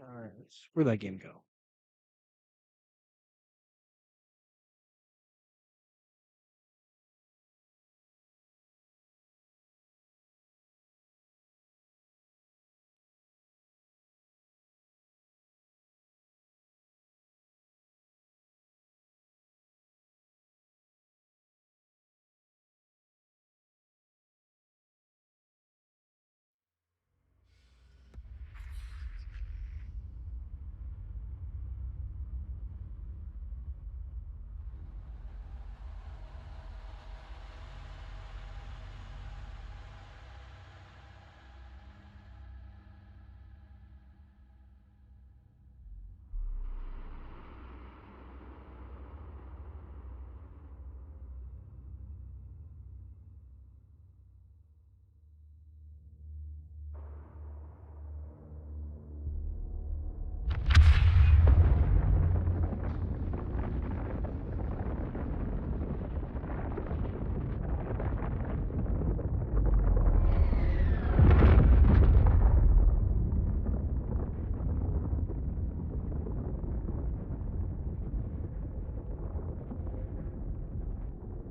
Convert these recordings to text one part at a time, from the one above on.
Alright, where'd that game go?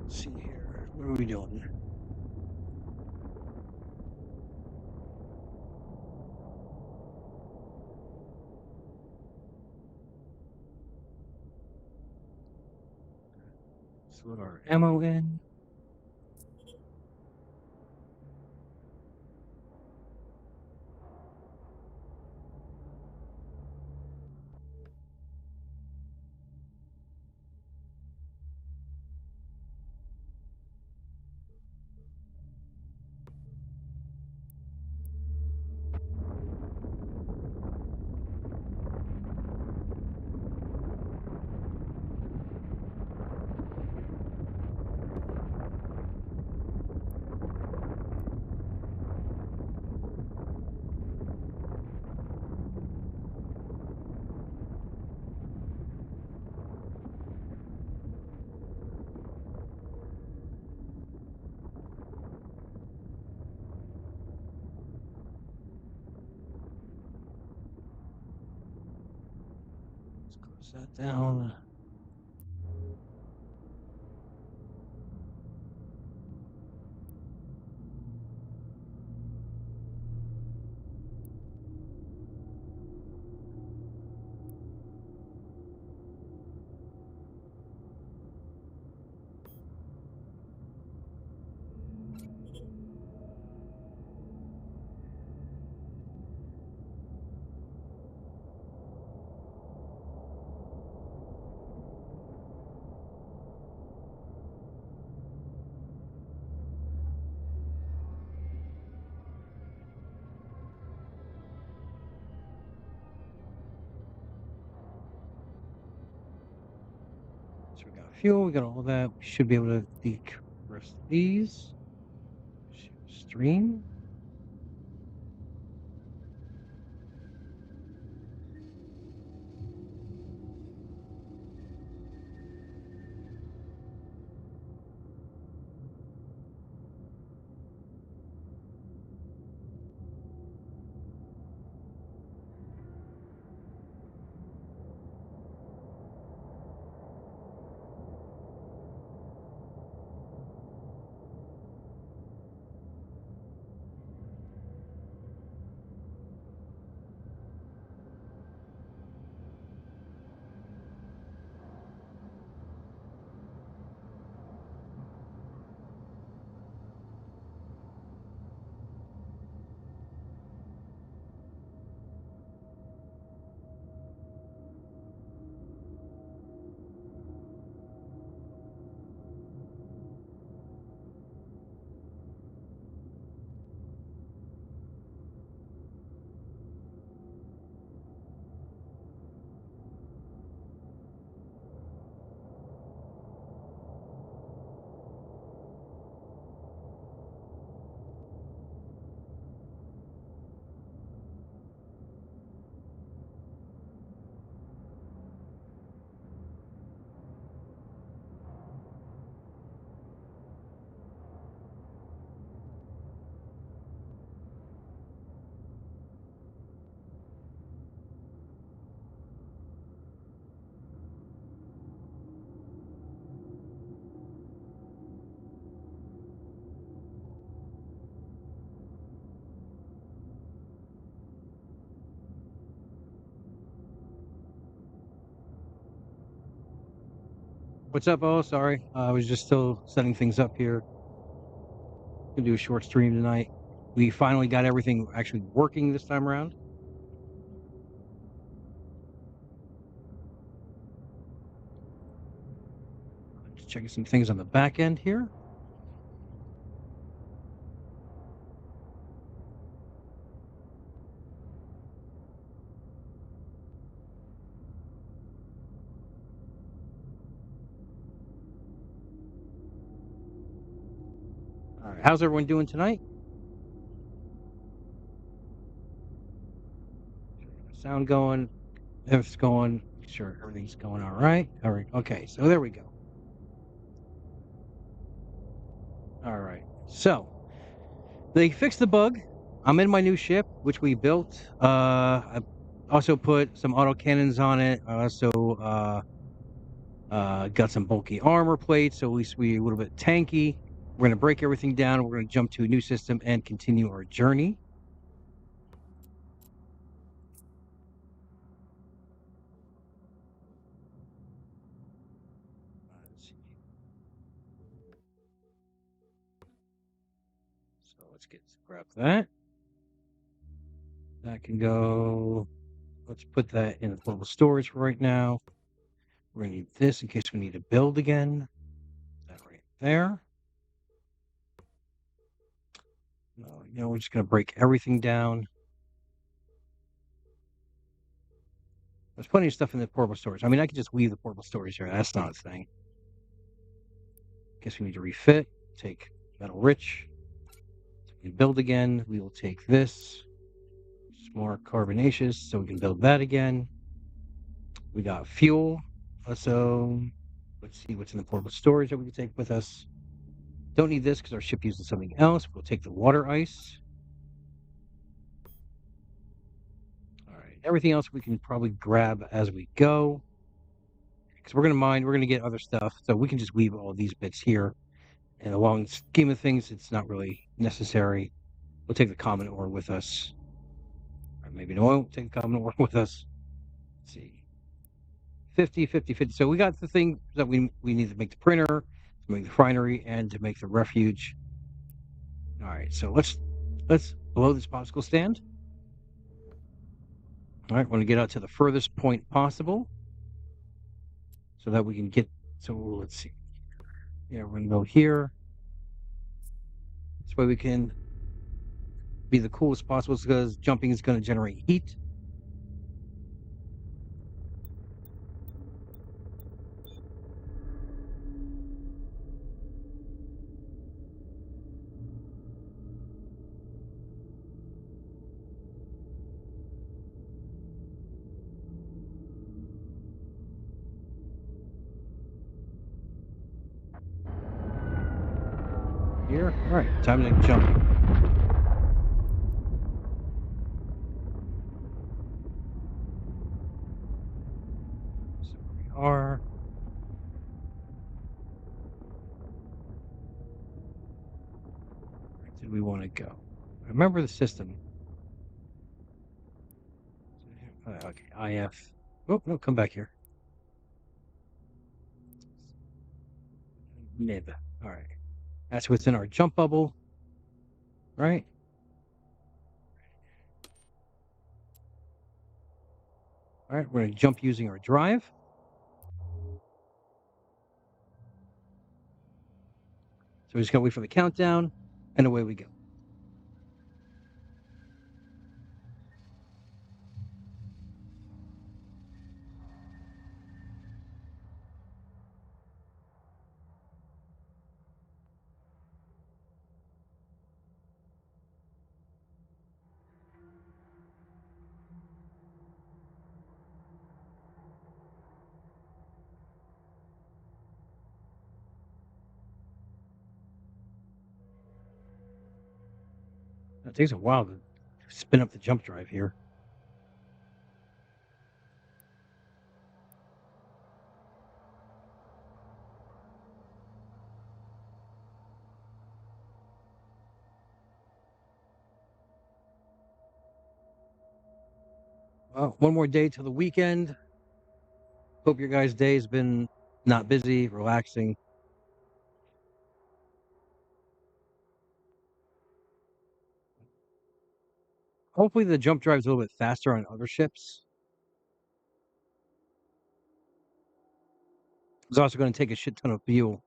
Let's see here. What are we doing? Let's load our ammo in. Let's close that down. So we got fuel, we got all that. We should be able to decompress these. Stream. What's up, oh? Sorry. I was just still setting things up here. Gonna do a short stream tonight. We finally got everything actually working this time around. Just checking some things on the back end here. All right, how's everyone doing tonight? Sound going? If it's going, sure, everything's going all right. All right, okay, so there we go. All right, so they fixed the bug. I'm in my new ship, which we built. I also put some autocannons on it. I also got some bulky armor plates, so at least we're a little bit tanky. We're going to break everything down. We're going to jump to a new system and continue our journey. Let's see. So grab that. That can go. Let's put that in the portable storage for right now. We're going to need this in case we need to build again. That right there. We're just going to break everything down. There's plenty of stuff in the portable storage. I mean, I could just leave the portable storage here. That's not a thing. Guess we need to refit. Take metal rich. So we can build again. We will take this. Some more carbonaceous, so we can build that again. We got fuel. So let's see what's in the portable storage that we can take with us. Don't need this because our ship uses something else. We'll take the water ice. All right. Everything else we can probably grab as we go. Because we're going to mine, we're going to get other stuff. So we can just leave all these bits here. And along the scheme of things, it's not really necessary. We'll take the common ore with us. Or maybe no, we'll take the common ore with us. Let's see. 50, 50, 50. So we got the thing that we need to make the printer, to make the refinery, and to make the refuge. All right, so let's blow this popsicle stand. All right, we're gonna get out to the furthest point possible so that we can get. So let's see. Yeah, we're gonna go here. This way we can be the coolest possible because jumping is gonna generate heat. Here, all right, time to jump. So we are. Where did we want to go? Remember the system. Okay, IF. Oh no, come back here. Nib. All right. That's what's in our jump bubble, right? All right, we're going to jump using our drive. So we just got to wait for the countdown, and away we go. It takes a while to spin up the jump drive here. Well, one more day till the weekend. Hope your guys' day has been not busy, relaxing. Hopefully the jump drive is a little bit faster on other ships. It's also going to take a shit ton of fuel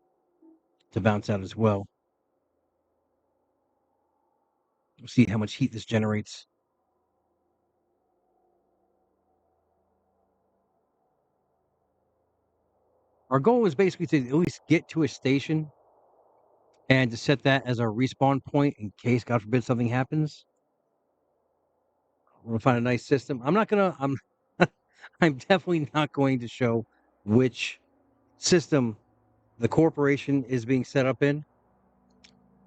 to bounce out as well. We'll see how much heat this generates. Our goal is basically to at least get to a station and to set that as our respawn point in case, God forbid, something happens. We're gonna find a nice system. I'm I'm definitely not going to show which system the corporation is being set up in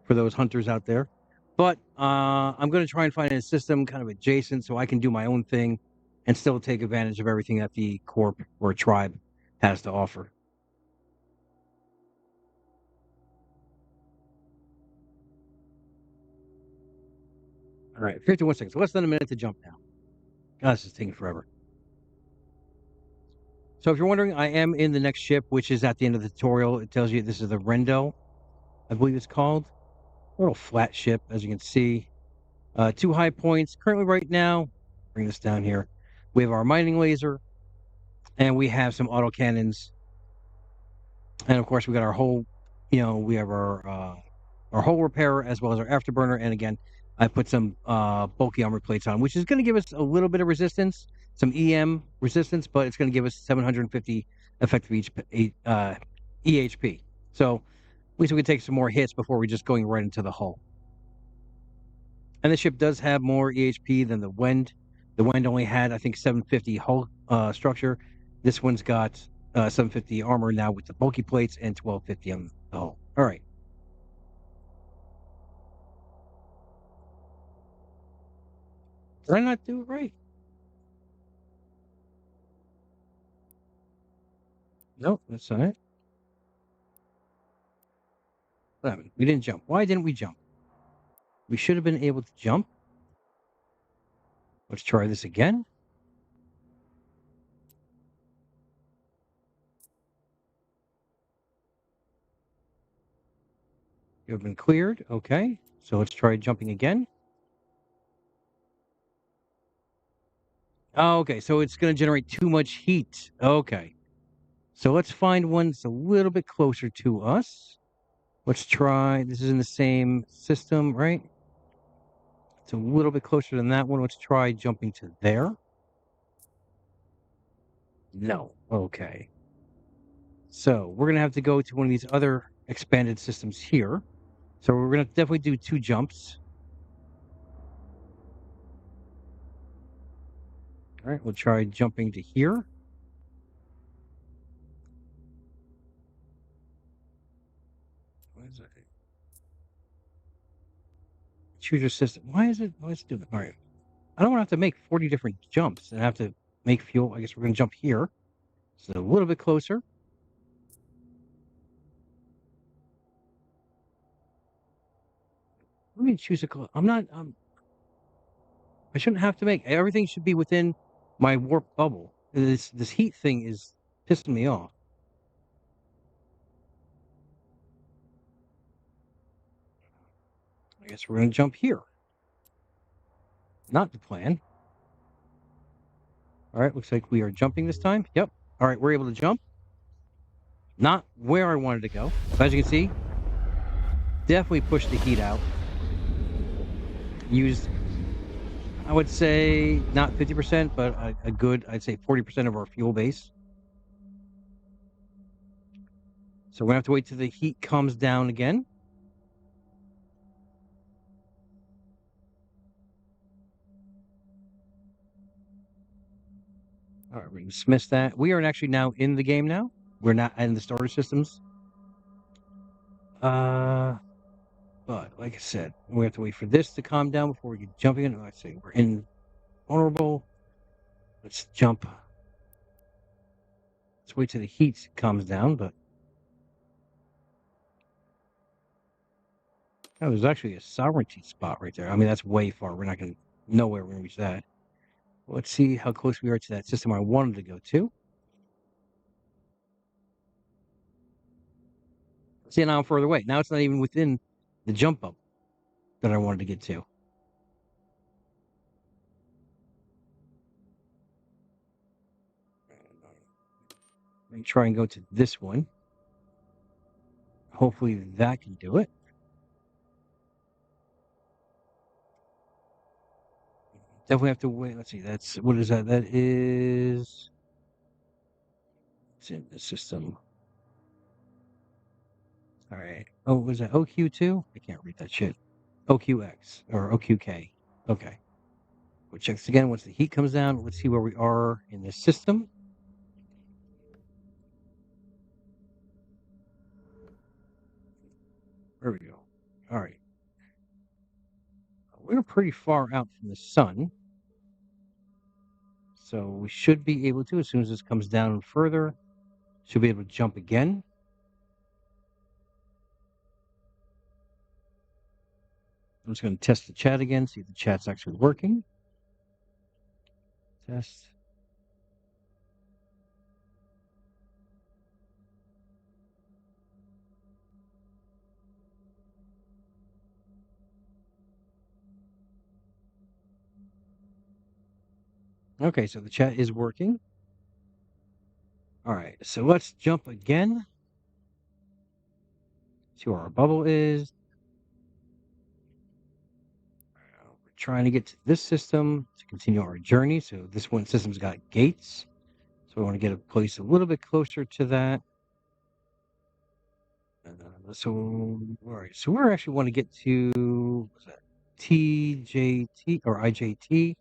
for those hunters out there. But I'm going to try and find a system kind of adjacent so I can do my own thing and still take advantage of everything that the corp or tribe has to offer. All right, 51 seconds. Less than a minute to jump now. God, this is taking forever. So if you're wondering, I am in the next ship, which is at the end of the tutorial. It tells you this is the Rendo, I believe it's called. A little flat ship, as you can see. Two high points. Currently, right now, bring this down here. We have our mining laser, and we have some autocannons. And of course, we got our whole, we have our hull repairer as well as our afterburner. And again, I put some bulky armor plates on, which is going to give us a little bit of resistance, some EM resistance, but it's going to give us 750 effective EHP. So at least we can take some more hits before we're just going right into the hull. And the ship does have more EHP than the Wend. The Wend only had, I think, 750 hull structure. This one's got 750 armor now with the bulky plates and 1250 on the hull. All right. Did I not do it right? Nope, that's not it. What happened? We didn't jump. Why didn't we jump? We should have been able to jump. Let's try this again. You have been cleared. Okay. So let's try jumping again. Oh, okay. So it's going to generate too much heat. Okay. So let's find one that's a little bit closer to us. Let's try. This is in the same system, right? It's a little bit closer than that one. Let's try jumping to there. No. Okay. So we're going to have to go to one of these other expanded systems here. So we're going to definitely do two jumps. All right, we'll try jumping to here. What is it? Choose your system. Why is it? Let's do it. All right. I don't want to have to make 40 different jumps and have to make fuel. I guess we're going to jump here. So a little bit closer. Let me choose a. I'm not. I shouldn't have to make. Everything should be within my warp bubble. This heat thing is pissing me off. I guess we're going to jump here. Not the plan. All right, looks like we are jumping this time. Yep. All right, we're able to jump. Not where I wanted to go. So as you can see, definitely pushed the heat out. Used, I would say, not 50%, but a good, I'd say 40% of our fuel base. So we're going to have to wait till the heat comes down again. All right, we dismiss that. We are actually now in the game now. We're not in the storage systems. But like I said, we have to wait for this to calm down before we get jumping in. Let's see, we're in vulnerable. Let's jump. Let's wait till the heat calms down, but oh, there's actually a sovereignty spot right there. I mean, that's way far. We're not going to, nowhere we're going to reach that. Let's see how close we are to that system I wanted to go to. See, now I'm further away. Now it's not even within the jump up that I wanted to get to. Let me try and go to this one. Hopefully that can do it. Definitely have to wait. Let's see. That's what is that? That is. It's in the system. All right. Oh, was that OQ2? I can't read that shit. OQX or OQK. Okay. We'll check this again once the heat comes down. Let's see where we are in the system. There we go. All right. We're pretty far out from the sun. So we should be able to, as soon as this comes down further, should be able to jump again. I'm just going to test the chat again, see if the chat's actually working. Test. Okay, so the chat is working. All right, so let's jump again. See where our bubble is. We're trying to get to this system to continue our journey. So this one system's got gates. So we want to get a place a little bit closer to that. So, all right, so we actually want to get to, what's that? TJT or IJT.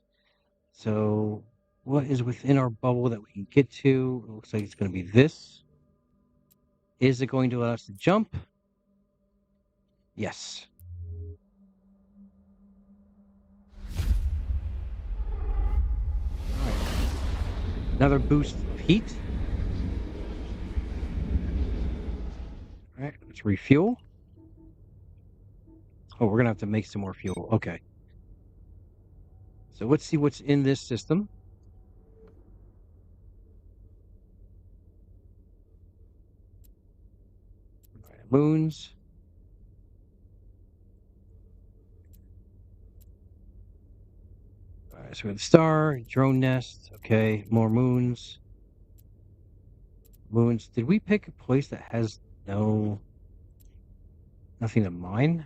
So what is within our bubble that we can get to? It looks like it's going to be this. Is it going to allow us to jump? Yes. All right. Another boost of heat. All right, let's refuel. Oh, we're going to have to make some more fuel. Okay. So let's see what's in this system. All right, moons. All right, so we have the star, drone nest. Okay, more moons. Moons. Did we pick a place that has nothing to mine?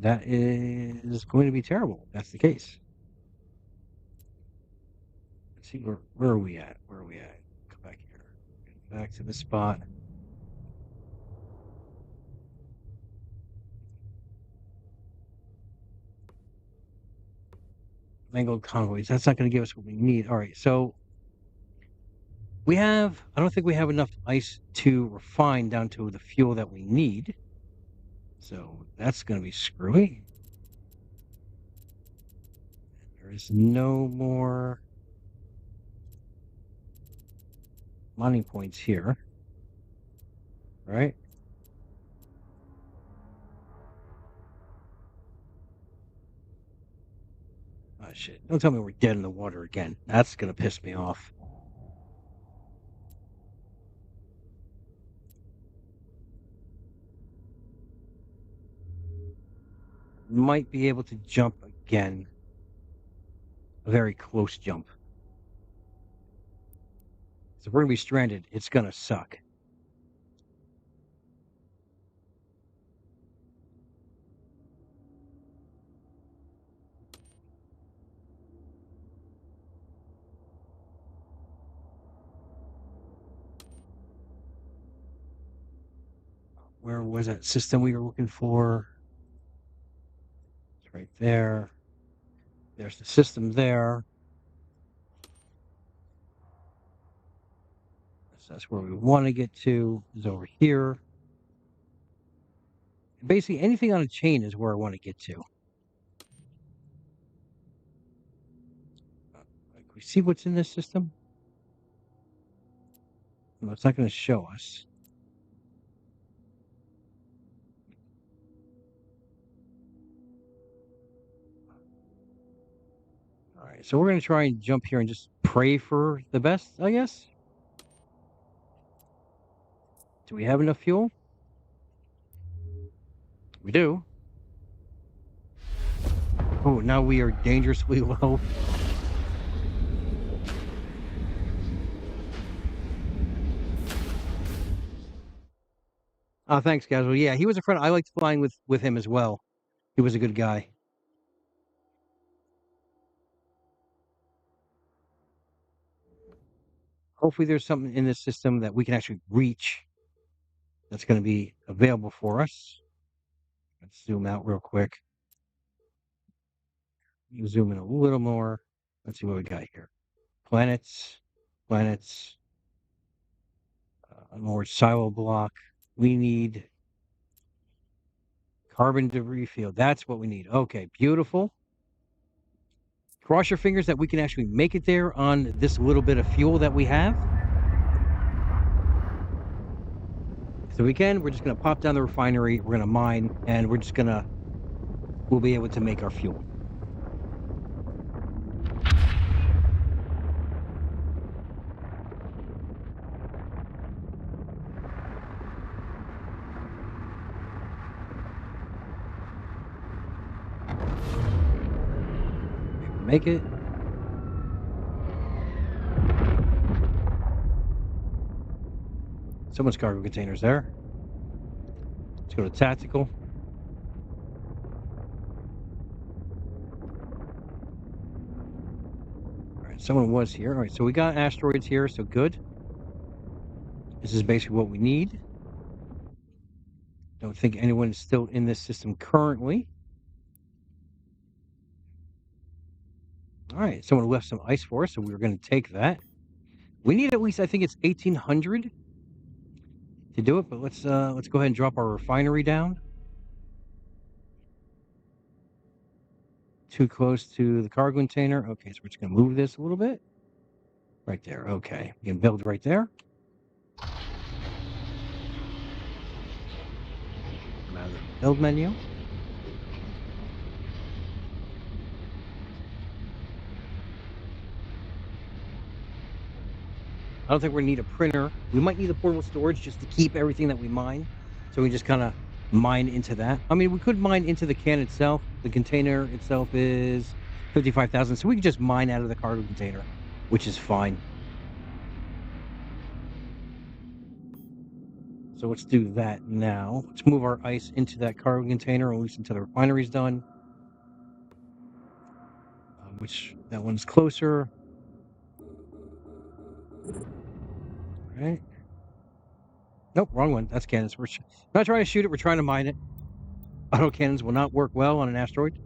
That is going to be terrible if that's the case. Let's see, where are we at? Where are we at? Come back here. Back to the spot. Mangled convoys. That's not going to give us what we need. All right, so I don't think we have enough ice to refine down to the fuel that we need. So that's going to be screwy. There is no more mining points here. Right? Oh, shit. Don't tell me we're dead in the water again. That's going to piss me off. Might be able to jump again. A very close jump. So if we're going to be stranded, it's going to suck. Where was that system we were looking for? It's right there. There's the system there. So that's where we want to get to, is over here. Basically, anything on a chain is where I want to get to. We see what's in this system? No, it's not going to show us. All right, so we're going to try and jump here and just pray for the best, I guess. Do we have enough fuel? We do. Oh, now we are dangerously low. Oh, thanks, guys. Well, yeah, he was a friend. I liked flying with him as well. He was a good guy. Hopefully, there's something in this system that we can actually reach that's going to be available for us. Let's zoom out real quick. Zoom in a little more. Let's see what we got here. Planets, planets, more silo block. We need carbon debris field. That's what we need. Okay, beautiful. Cross your fingers that we can actually make it there on this little bit of fuel that we have. So we can. We're just going to pop down the refinery. We're going to mine, and we'll be able to make our fuel. Make it. So much cargo containers there. Let's go to tactical. All right, someone was here. All right, so we got asteroids here, so good. This is basically what we need. Don't think anyone is still in this system currently. All right, someone left some ice for us, so we were going to take that. We need at least, I think it's 1,800 to do it, but let's go ahead and drop our refinery down. Too close to the cargo container. Okay, so we're just going to move this a little bit. Right there. Okay, we can build right there. Come out of the build menu. I don't think we're going to need a printer. We might need a portable storage just to keep everything that we mine. So we just kind of mine into that. I mean, we could mine into the can itself. The container itself is 55,000. So we can just mine out of the cargo container, which is fine. So let's do that now. Let's move our ice into that cargo container, or at least until the refinery's done. Which, that one's closer. All right. Nope, wrong one. That's cannons. We're not trying to shoot it. We're trying to mine it. Auto cannons will not work well on an asteroid.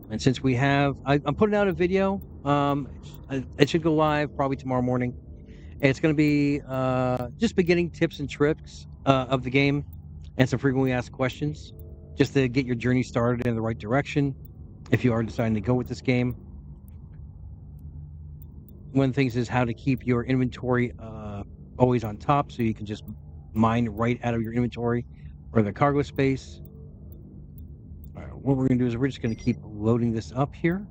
And since we have, I'm putting out a video. It should go live probably tomorrow morning. It's going to be just beginning tips and tricks of the game and some frequently asked questions just to get your journey started in the right direction if you are deciding to go with this game. One of the things is how to keep your inventory always on top so you can just mine right out of your inventory or the cargo space. All right, what we're going to do is we're just going to keep loading this up here.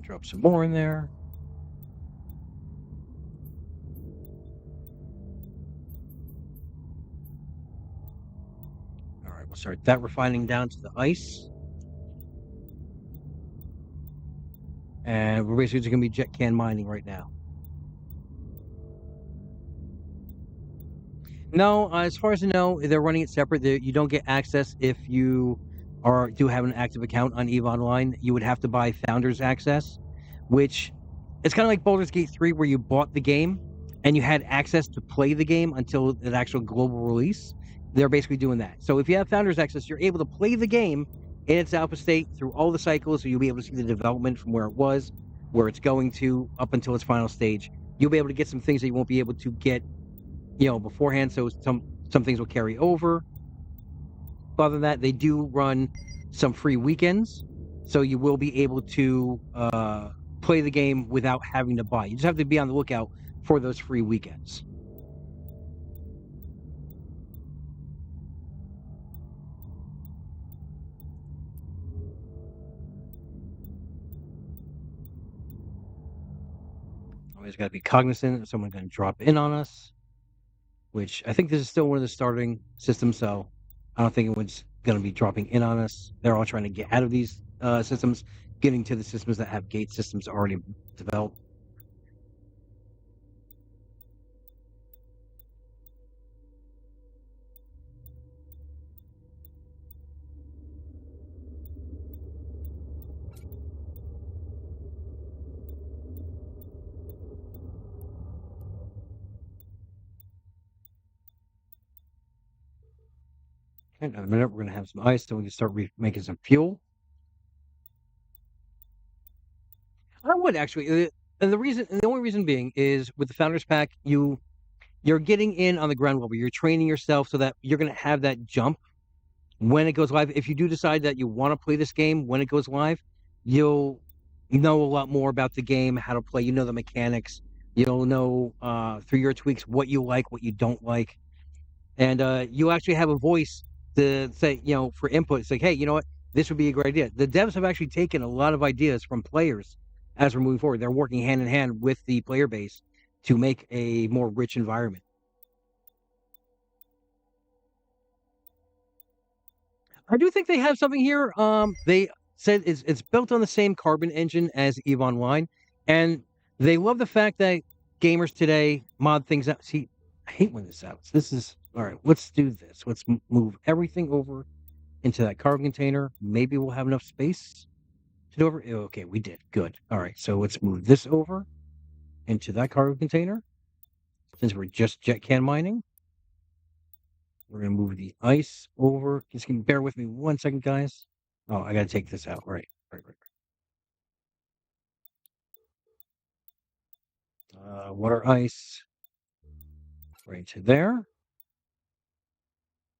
Drop some more in there. All right, we'll start that refining down to the ice. And we're basically just going to be jet can mining right now. No, as far as I know, they're running it separate. You don't get access if you do have an active account on EVE Online. You would have to buy Founders Access, which it's kind of like Baldur's Gate 3, where you bought the game and you had access to play the game until an actual global release. They're basically doing that. So if you have Founders Access, you're able to play the game in its alpha state through all the cycles, so you'll be able to see the development from where it was, where it's going to, up until its final stage. You'll be able to get some things that you won't be able to get, beforehand. So some things will carry over. Other than that, they do run some free weekends, so you will be able to play the game without having to buy. You just have to be on the lookout for those free weekends. Always got to be cognizant of someone going to drop in on us, which I think this is still one of the starting systems, so I don't think anyone's going to be dropping in on us. They're all trying to get out of these systems, getting to the systems that have gate systems already developed. In a minute, we're going to have some ice, then we can start making some fuel. I would actually, and the only reason being is with the Founders Pack, you're getting in on the ground level. You're training yourself so that you're going to have that jump when it goes live. If you do decide that you want to play this game when it goes live, you'll know a lot more about the game, how to play. You know the mechanics. You'll know through your tweaks what you like, what you don't like, and you actually have a voice to say, for input. It's like, hey, you know what? This would be a great idea. The devs have actually taken a lot of ideas from players as we're moving forward. They're working hand in hand with the player base to make a more rich environment. I do think they have something here. They said it's built on the same carbon engine as EVE Online, and they love the fact that gamers today mod things out. See, I hate when this happens. This is all right. Let's do this. Let's move everything over into that carbon container. Maybe we'll have enough space to do over. Okay, we did. Good. All right, so let's move this over into that carbon container. Since we're just jet can mining, we're gonna move the ice over. Just can bear with me 1 second, guys. Oh, I gotta take this out. Right. Water ice right to there.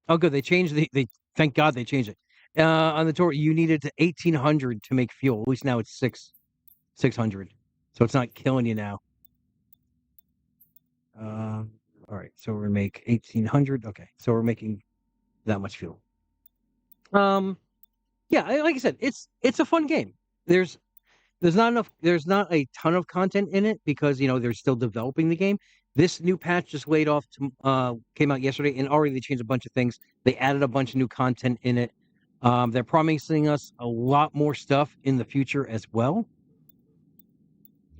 Oh, good. They changed they thank God they changed it. On the tour, you needed to 1800 to make fuel. At least now it's 600. So it's not killing you now. All right, so we're gonna make 1800. Okay, so we're making that much fuel. Um, yeah, like I said, it's a fun game. There's not a ton of content in it because they're still developing the game. This new patch just came out yesterday, and already they changed a bunch of things. They added a bunch of new content in it. They're promising us a lot more stuff in the future as well.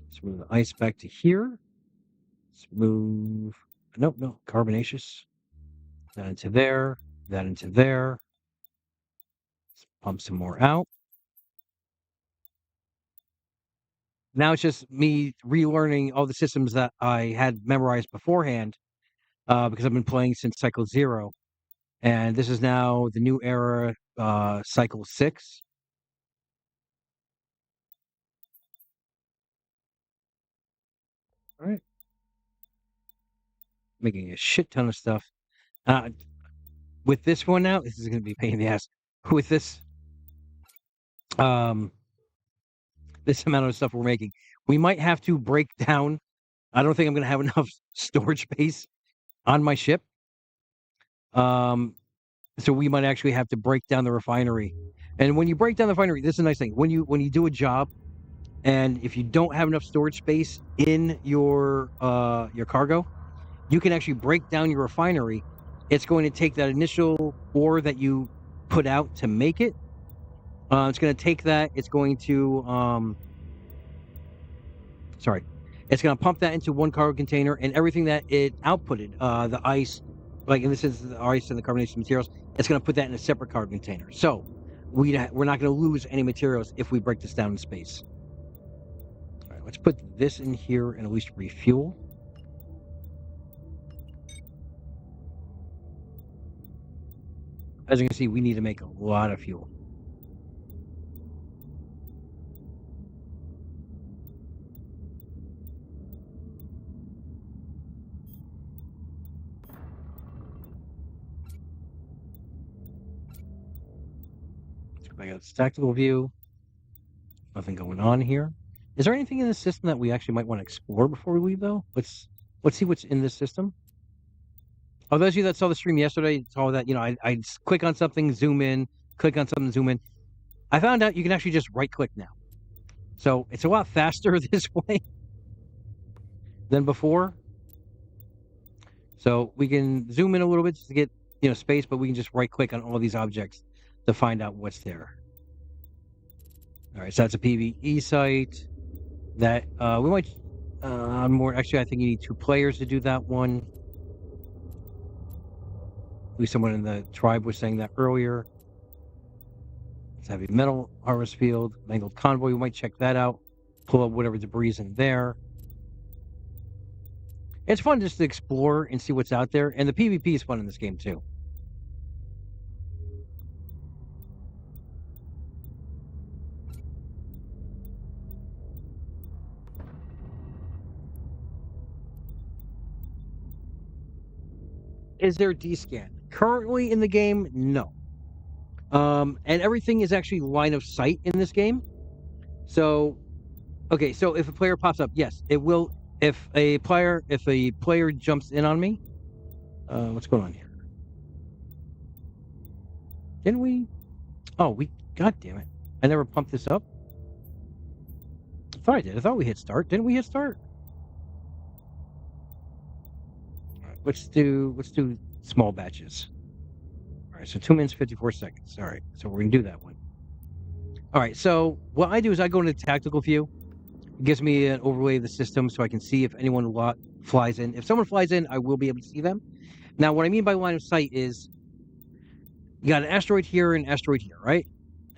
Let's move the ice back to here. Let's move. Nope, no, carbonaceous. That into there. That into there. Let's pump some more out. Now it's just me relearning all the systems that I had memorized beforehand because I've been playing since Cycle 0. And this is now the new era, Cycle 6. All right. Making a shit ton of stuff. Uh, with this one now, this is going to be a pain in the ass. With um, this amount of stuff we're making, we might have to break down. I don't think I'm going to have enough storage space on my ship. So we might actually have to break down the refinery. And when you break down the refinery, this is a nice thing. When you do a job, and if you don't have enough storage space in your cargo, you can actually break down your refinery. It's going to take that initial ore that you put out to make it. It's going to take that. It's going to it's going to pump that into one cargo container, and everything that it outputted, the ice, like in this instance, the ice and the carbonation materials, it's going to put that in a separate cargo container. So we're not going to lose any materials if we break this down in space. All right, let's put this in here and at least refuel. As you can see, we need to make a lot of fuel. I got this tactical view. Nothing going on here. Is there anything in the system that we actually might want to explore before we leave, though? Let's see what's in this system. Oh, those of you that saw the stream yesterday saw that, I click on something, zoom in, click on something, zoom in. I found out you can actually just right-click now. So it's a lot faster this way than before. So we can zoom in a little bit just to get, space, but we can just right-click on all these objects to find out what's there. All right, so that's a PvE site. That we might more. Actually, I think you need 2 players to do that one. At least someone in the tribe was saying that earlier. It's heavy metal harvest field, mangled convoy. We might check that out. Pull up whatever debris is in there. It's fun just to explore and see what's out there, and the PvP is fun in this game too. Is there D-scan? Currently in the game, no. And everything is actually line of sight in this game. So, okay, so if a player pops up, yes, it will. If a player jumps in on me, what's going on here? Didn't we? Oh, God damn it! I never pumped this up. I thought I did. I thought we hit start. Didn't we hit start? Let's do small batches. All right, so 2 minutes 54 seconds. All right, so we're gonna do that one. All right, so what I do is I go into tactical view. It gives me an overlay of the system so I can see if anyone flies in. If someone flies in, I will be able to see them. Now, what I mean by line of sight is you got an asteroid here and an asteroid here, right?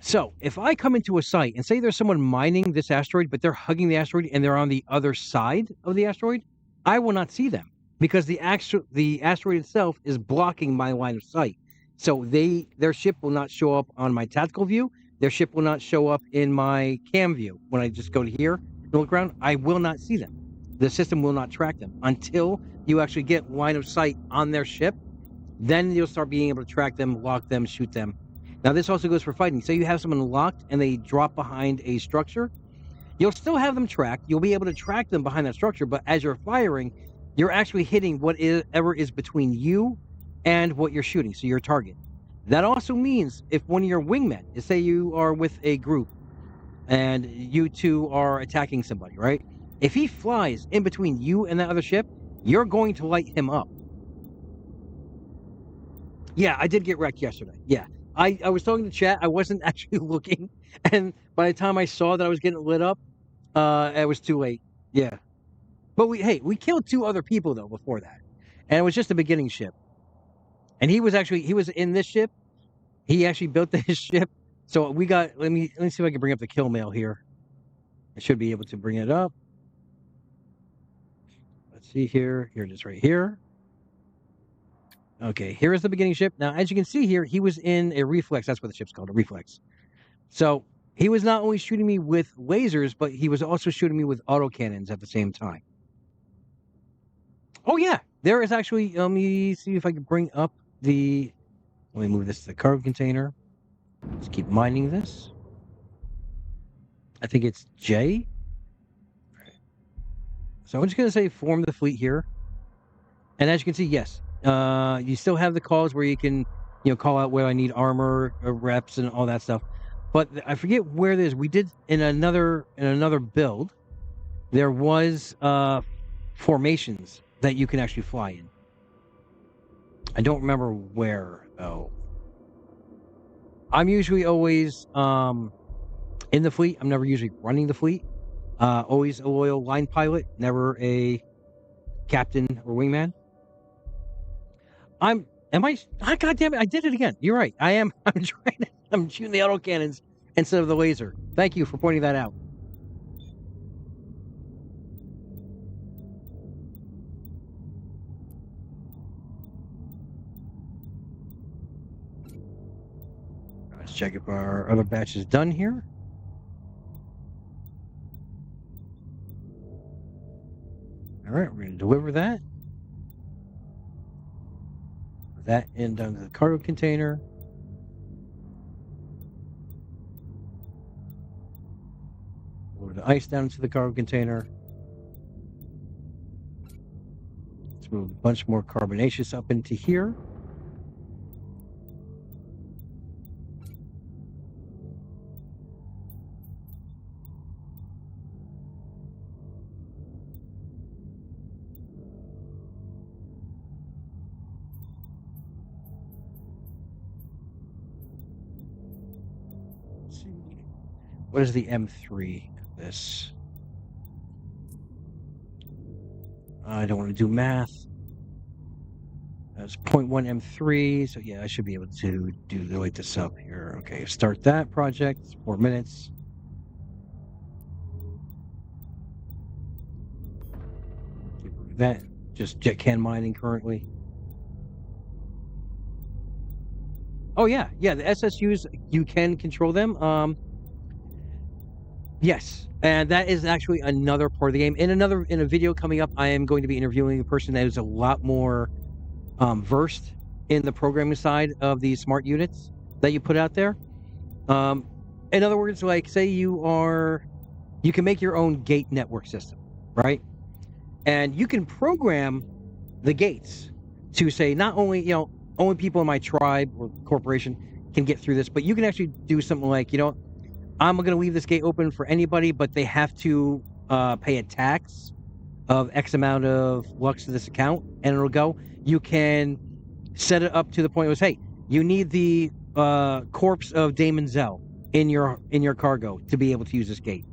So if I come into a site and say there's someone mining this asteroid, but they're hugging the asteroid and they're on the other side of the asteroid, I will not see them because the asteroid itself is blocking my line of sight. So their ship will not show up on my tactical view. Their ship will not show up in my cam view. When I just go to here and look around, I will not see them. The system will not track them until you actually get line of sight on their ship. Then you'll start being able to track them, lock them, shoot them. Now, this also goes for fighting. Say you have someone locked and they drop behind a structure. You'll still have them tracked. You'll be able to track them behind that structure, but as you're firing, you're actually hitting whatever is between you and what you're shooting, so your target. That also means if one of your wingmen, say you are with a group and you two are attacking somebody, right? If he flies in between you and that other ship, you're going to light him up. Yeah, I did get wrecked yesterday. Yeah. I was talking to chat. I wasn't actually looking. And by the time I saw that I was getting lit up, it was too late. Yeah. But we killed 2 other people, though, before that. And it was just a beginning ship. And he was in this ship. He actually built this ship. So we got, let me see if I can bring up the kill mail here. I should be able to bring it up. Let's see here. Here it is right here. Okay, here is the beginning ship. Now, as you can see here, he was in a reflex. That's what the ship's called, a reflex. So he was not only shooting me with lasers, but he was also shooting me with autocannons at the same time. Oh, yeah. There is actually, let me see if I can bring up let me move this to the cargo container. Let's keep mining this. I think it's J. So I'm just going to say form the fleet here. And as you can see, yes, you still have the calls where you can, call out where I need armor, reps, and all that stuff. But I forget where it is. We did in another build. There was formations that you can actually fly in. I don't remember where though. I'm usually always in the fleet. I'm never usually running the fleet. Always a loyal line pilot, never a captain or wingman. God damn it, I did it again. You're right. I'm shooting the autocannons instead of the laser. Thank you for pointing that out. Let's check if our other batch is done here. All right, we're going to deliver that. That in down to the cargo container. ice down into the cargo container. Let's move a bunch more carbonaceous up into here. Let's see. What is the M3 of this? I don't want to do math. That's 0.1 M3, so yeah, I should be able to light this up here. Okay, start that project, 4 minutes. That, just jet can mining currently. Oh yeah, the SSUs, you can control them. Yes, and that is actually another part of the game. In a video coming up, I am going to be interviewing a person that is a lot more versed in the programming side of these smart units that you put out there. In other words, like say you can make your own gate network system, right? And you can program the gates to say not only, only people in my tribe or corporation can get through this, but you can actually do something like, I'm going to leave this gate open for anybody, but they have to pay a tax of X amount of lux to this account, and it'll go. You can set it up to the point where it's, hey, you need the corpse of Daemonxel in your cargo to be able to use this gate.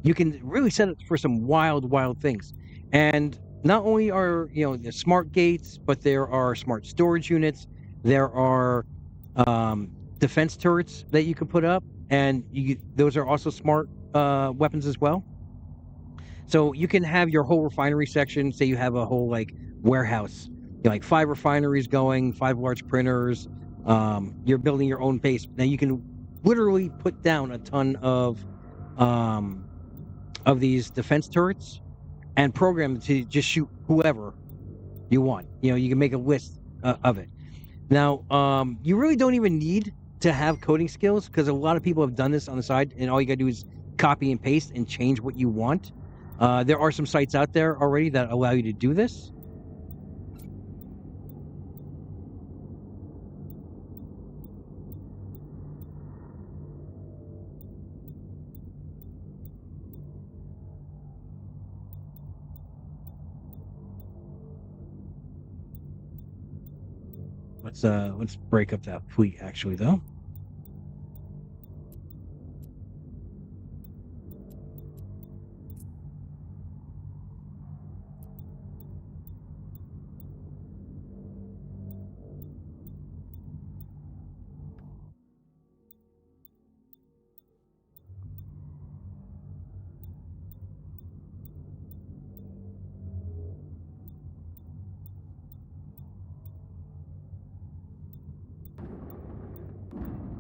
You can really set it for some wild things. And not only are the smart gates, but there are smart storage units. There are defense turrets that you can put up, and those are also smart weapons as well. So you can have your whole refinery section. Say you have a whole like warehouse, like 5 refineries going, 5 large printers. You're building your own base. Now you can literally put down a ton of these defense turrets and program them to just shoot whoever you want. You can make a list of it. Now, you really don't even need to have coding skills, because a lot of people have done this on the side, and all you gotta do is copy and paste and change what you want. There are some sites out there already that allow you to do this. Let's break up that fleet actually though.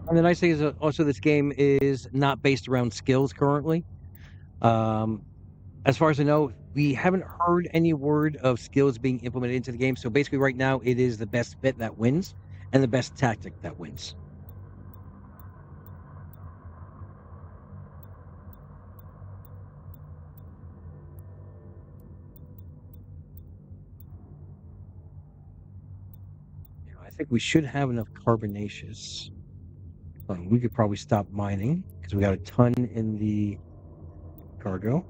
And the nice thing is also this game is not based around skills currently. As far as I know, we haven't heard any word of skills being implemented into the game. So basically right now it is the best fit that wins and the best tactic that wins. I think we should have enough carbonaceous. We could probably stop mining because we got a ton in the cargo.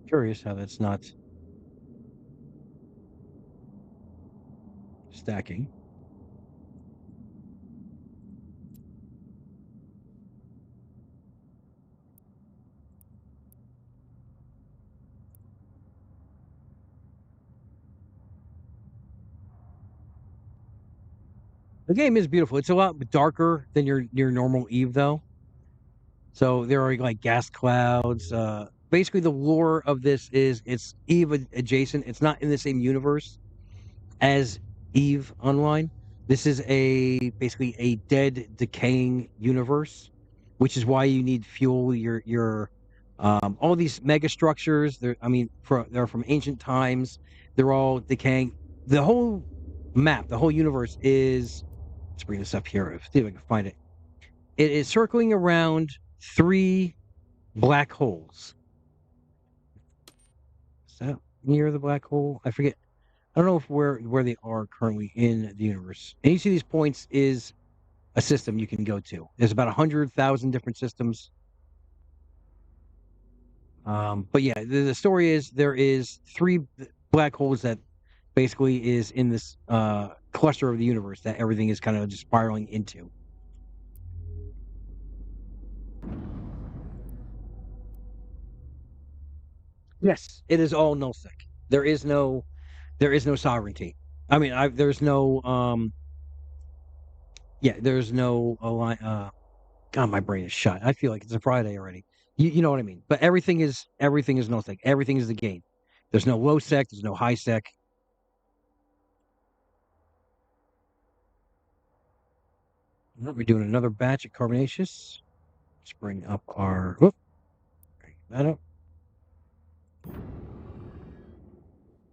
Curious how that's not stacking. The game is beautiful. It's a lot darker than your normal Eve, though. So there are like gas clouds. Basically, the lore of this is it's Eve adjacent. It's not in the same universe as Eve Online. This is basically a dead, decaying universe, which is why you need fuel your All these mega structures, they're from ancient times. They're all decaying. The whole map, the whole universe is. Let's bring this up here. See if I can find it. It is circling around 3 black holes. Is that near the black hole? I forget. I don't know if where they are currently in the universe. And each of these points is a system you can go to. There's about 100,000 different systems. But yeah, the story is there is 3 black holes that basically is in this cluster of the universe that everything is kind of just spiraling into. Yes, it is all nullsec. There is no sovereignty. I mean, there's no there's no align. God, my brain is shut. I feel like it's a Friday already. You know what I mean? But everything is nullsec. Everything is the game. There's no low sec. There's no high sec. We're doing another batch of carbonaceous. Let's bring up our. Whoop, bring that up.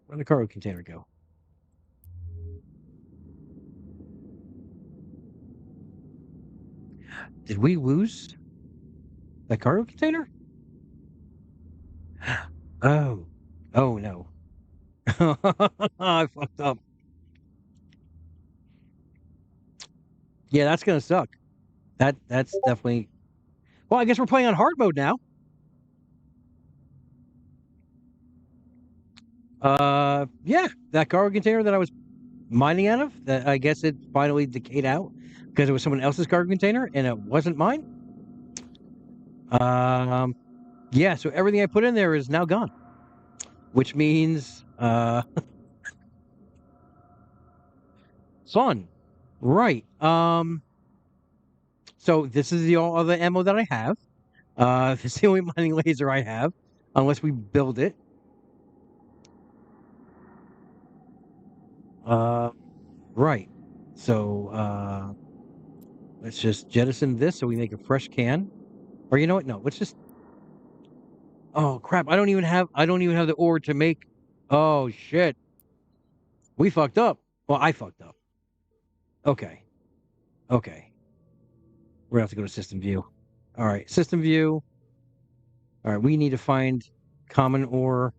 Where'd the cargo container go? Did we lose that cargo container? Oh, oh no! I fucked up. Yeah, that's gonna suck. That's definitely. Well, I guess we're playing on hard mode now. Yeah, that cargo container that I was mining out of, that I guess it finally decayed out because it was someone else's cargo container and it wasn't mine. Yeah, so everything I put in there is now gone, which means fun, right? So this is the all other ammo that I have. This is the only mining laser I have, unless we build it. Right. So let's just jettison this so we make a fresh can. Or you know what? No, let's just. Oh crap! I don't even have the ore to make. Oh shit! We fucked up. Well, I fucked up. Okay. Okay. We're gonna have to go to system view. All right, system view. All right, we need to find common ore.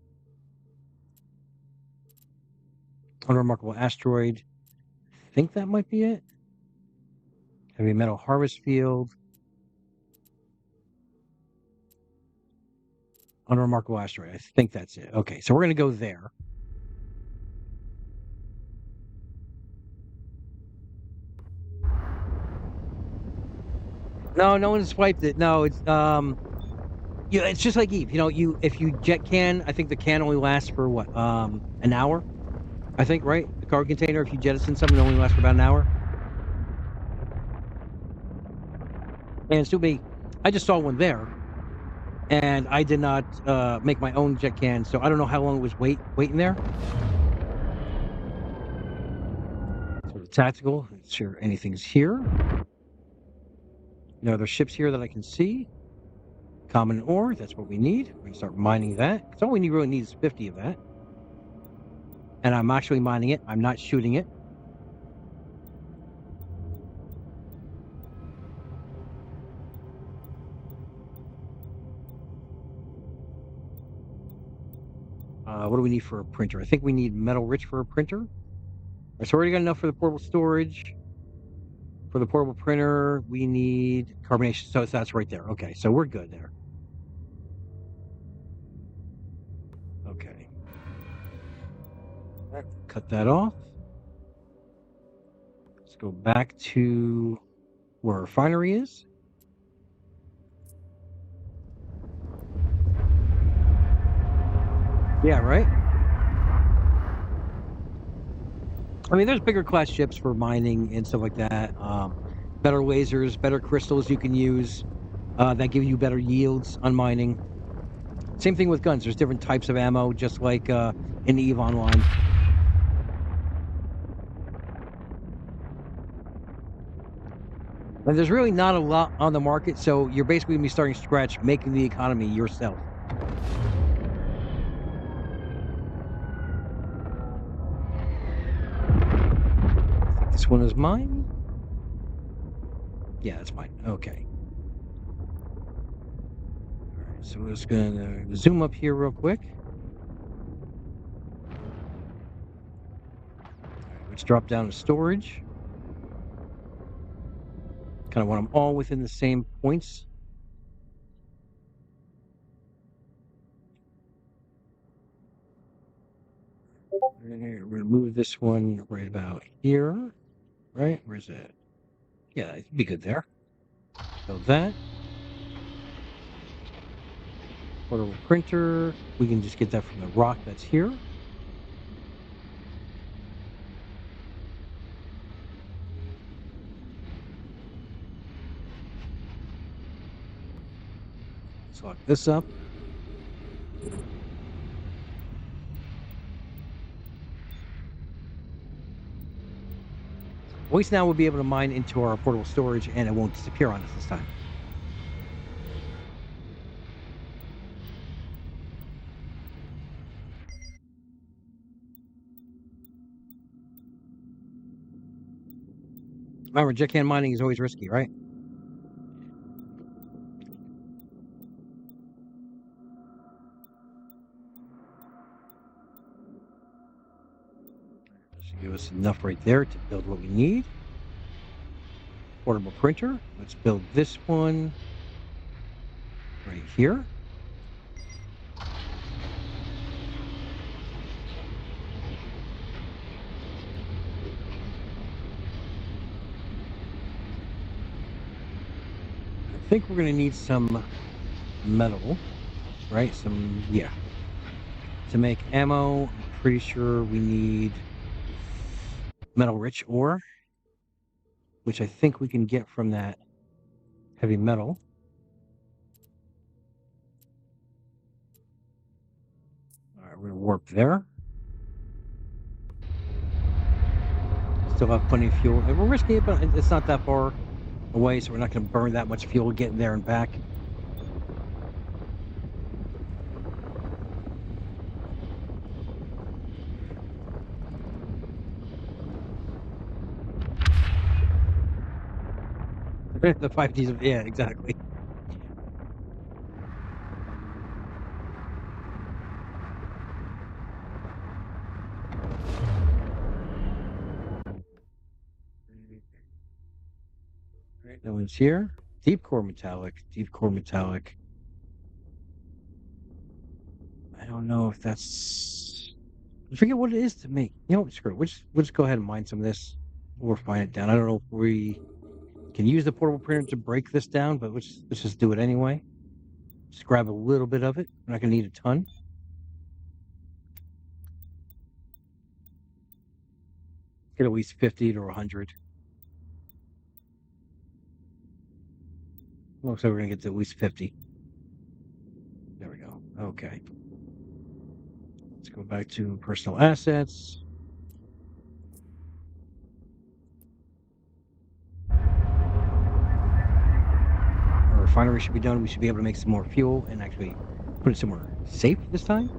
Unremarkable asteroid. I think that might be it. Heavy metal harvest field. Unremarkable asteroid. I think that's it. Okay, so we're gonna go there. No, no one swiped it. No, it's yeah, it's just like Eve. You know, if you jet can, I think the can only lasts for what, an hour. I think, right? The cargo container, if you jettison something, it only lasts for about an hour. And so me, I just saw one there, and I did not make my own jet can, so I don't know how long it was waiting there. Sort of tactical. Not sure anything's here. No other ships here that I can see. Common ore, that's what we need. We're gonna start mining that. Because all we really need is 50 of that. And I'm actually mining it. I'm not shooting it. What do we need for a printer? I think we need metal rich for a printer. So we already got enough for the portable storage. For the portable printer, we need carbonation. So that's right there. Okay, so we're good there. Okay. Cut that off. Let's go back to where our refinery is. Yeah, right? I mean, there's bigger class ships for mining and stuff like that. Better lasers, better crystals you can use that give you better yields on mining. Same thing with guns. There's different types of ammo, just like in EVE Online. And there's really not a lot on the market, so you're basically gonna be starting from scratch, making the economy yourself. I think this one is mine. Yeah, it's mine. Okay. All right, so we're just gonna zoom up here real quick. All right, let's drop down to storage. Kind of want them all within the same points. We're gonna move this one right about here. Right? Where's it? Yeah, it'd be good there. So that portable printer, we can just get that from the rock that's here. Let's lock this up. At least now we'll be able to mine into our portable storage and it won't disappear on us this time. Remember, jetcan mining is always risky, right? Should give us enough right there to build what we need. Portable printer. Let's build this one right here. I think we're going to need some metal, right? Yeah. To make ammo, I'm pretty sure we need metal rich ore, which I think we can get from that heavy metal. All right, we're going to warp there. Still have plenty of fuel. And we're risking it, but it's not that far away, so we're not going to burn that much fuel getting there and back. The 5Gs, yeah, exactly. Right, that one's here. Deep core metallic. Deep core metallic. I don't know if that's. I forget what it is to make. You know, screw it. We'll just go ahead and mine some of this. We'll refine it down. I don't know if we can use the portable printer to break this down, but let's just do it anyway. Just grab a little bit of it. We're not going to need a ton. Get at least 50 to 100. Looks like we're going to get to at least 50. There we go. Okay. Let's go back to personal assets. Our refinery should be done. We should be able to make some more fuel and actually put it somewhere safe this time.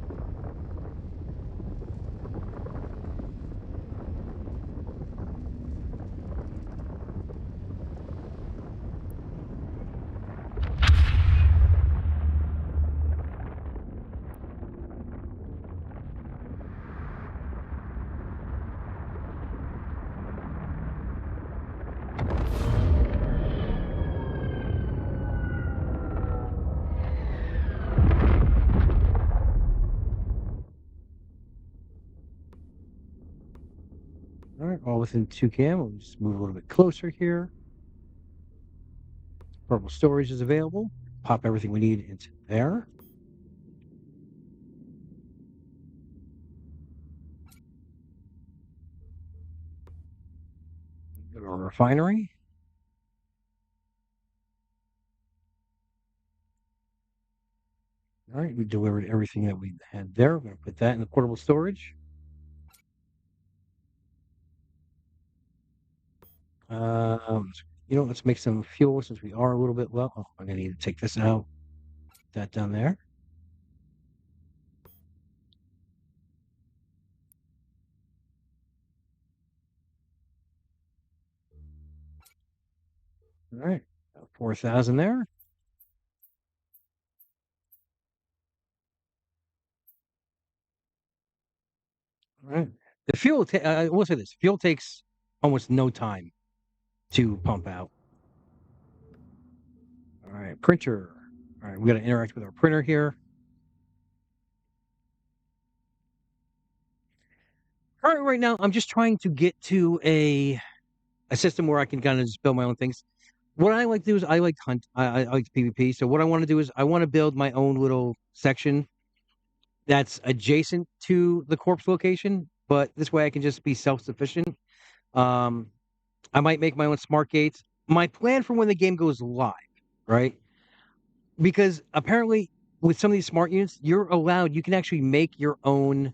All right, all within 2 km. We'll just move a little bit closer here. Purple storage is available. Pop everything we need into there. Go to our refinery. All right, we delivered everything that we had there. We're going to put that in the portable storage. let's make some fuel since we are a little bit low. Oh, I'm gonna need to take this out. That down there. All right, 4,000 there. All right. The fuel. I will say this: fuel takes almost no time to pump out. All right, printer. All right, we got to interact with our printer here. Currently, right now, I'm just trying to get to a system where I can kind of just build my own things. What I like to do is I like to hunt. I like PvP. So what I want to do is I want to build my own little section that's adjacent to the corpse location, but this way I can just be self-sufficient. Um, I might make my own smart gates. My plan for when the game goes live, right? Because apparently with some of these smart units, you can actually make your own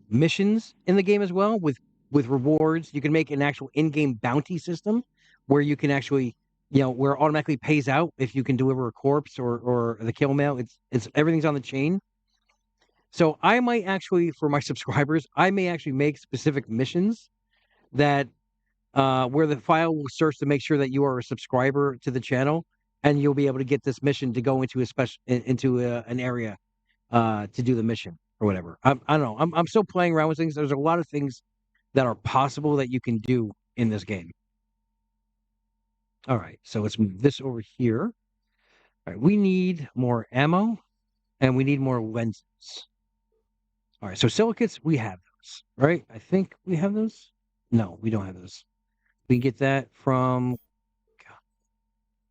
missions in the game as well with rewards. You can make an actual in-game bounty system where you can actually, where it automatically pays out if you can deliver a corpse or the kill mail. It's everything's on the chain. So I might actually, for my subscribers, I may actually make specific missions that where the file will search to make sure that you are a subscriber to the channel, and you'll be able to get this mission to go into a special into an area to do the mission or whatever. I don't know. I'm still playing around with things. There's a lot of things that are possible that you can do in this game. All right, so let's move this over here. All right, we need more ammo and we need more lenses. All right, so silicates, we have those, right? I think we have those. No, we don't have those. We get that from,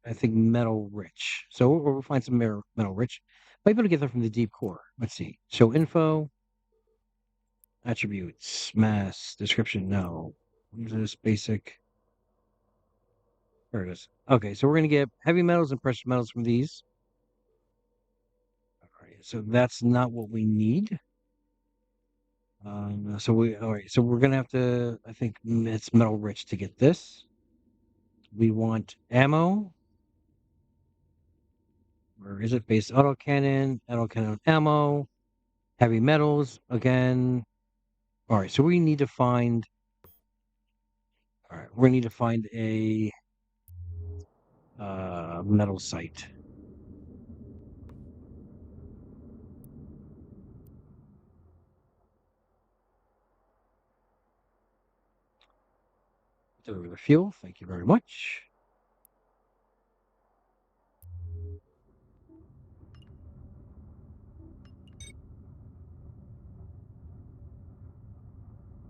I think, metal rich. So we'll find some metal rich. Might be able to get that from the deep core. Let's see. Show info. Attributes, mass, description, no. Just basic. There it is. Okay, so we're going to get heavy metals and precious metals from these. All right, so that's not what we need. All right, so we're going to have to, I think it's metal rich to get this. We want ammo. Where is it? Base autocannon ammo, heavy metals again. All right, so we need to find, all right, we need to find a metal site. Deliver the fuel. Thank you very much.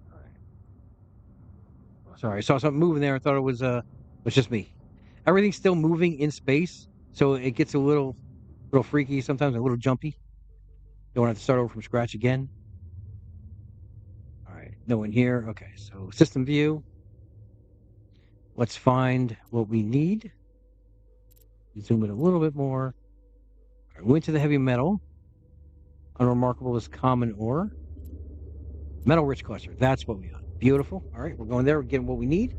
All right. Sorry, I saw something moving there. I thought it was just me. Everything's still moving in space, so it gets a little freaky sometimes, a little jumpy. Don't have to start over from scratch again. All right, no one here. Okay, so system view. Let's find what we need. Zoom in a little bit more. All right, we went to the heavy metal. Unremarkable is common ore. Metal rich cluster. That's what we got. Beautiful. All right, we're going there. We're getting what we need.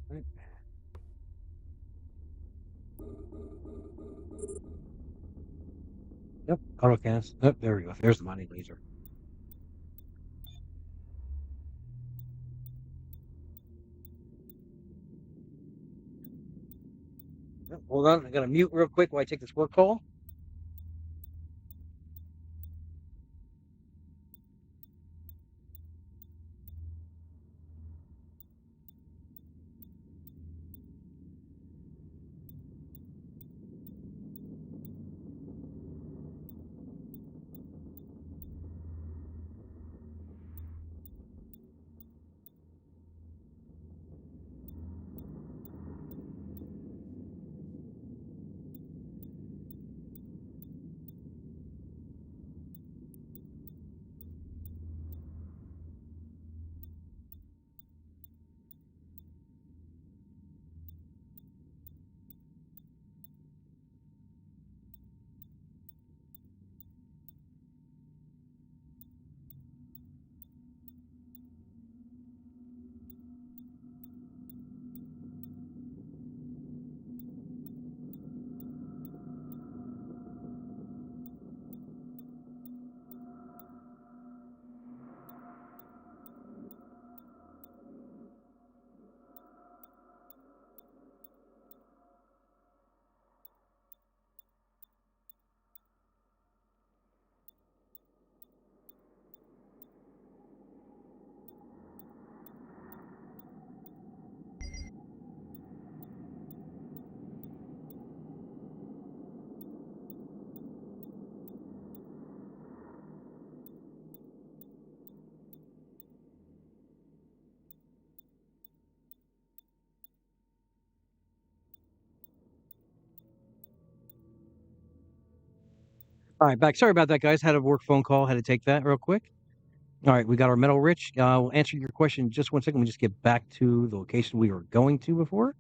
All right. Yep, autocast. Oh, there we go. There's the mining laser. Yep, hold on, I gotta mute real quick while I take this work call. All right, back. Sorry about that, guys. Had a work phone call. Had to take that real quick. All right, we got our metal rich. We'll answer your question in just 1 second. We just get back to the location we were going to before.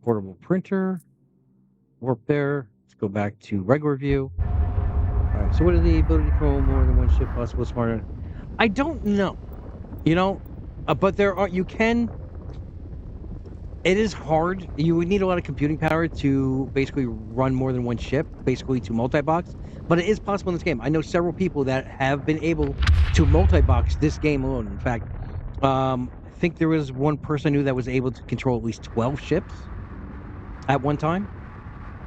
Portable printer. Warp there. Let's go back to regular view. All right, so what is the ability to control more than one ship possible smarter? I don't know. You know, but there are, you can, it is hard. You would need a lot of computing power to basically run more than one ship, basically to multi-box. But it is possible in this game. I know several people that have been able to multi-box this game alone. In fact, I think there was one person I knew that was able to control at least 12 ships at one time.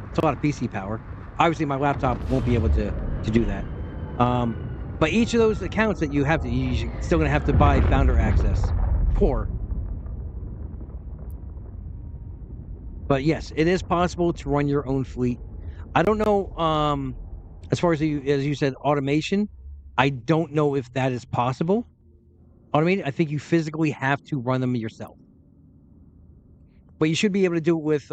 It's a lot of PC power. Obviously, my laptop won't be able to do that. But each of those accounts that you have to, you're still going to have to buy founder access for. But yes, it is possible to run your own fleet. I don't know, as far as you said, automation, I don't know if that is possible. Automated, I think you physically have to run them yourself. But you should be able to do it with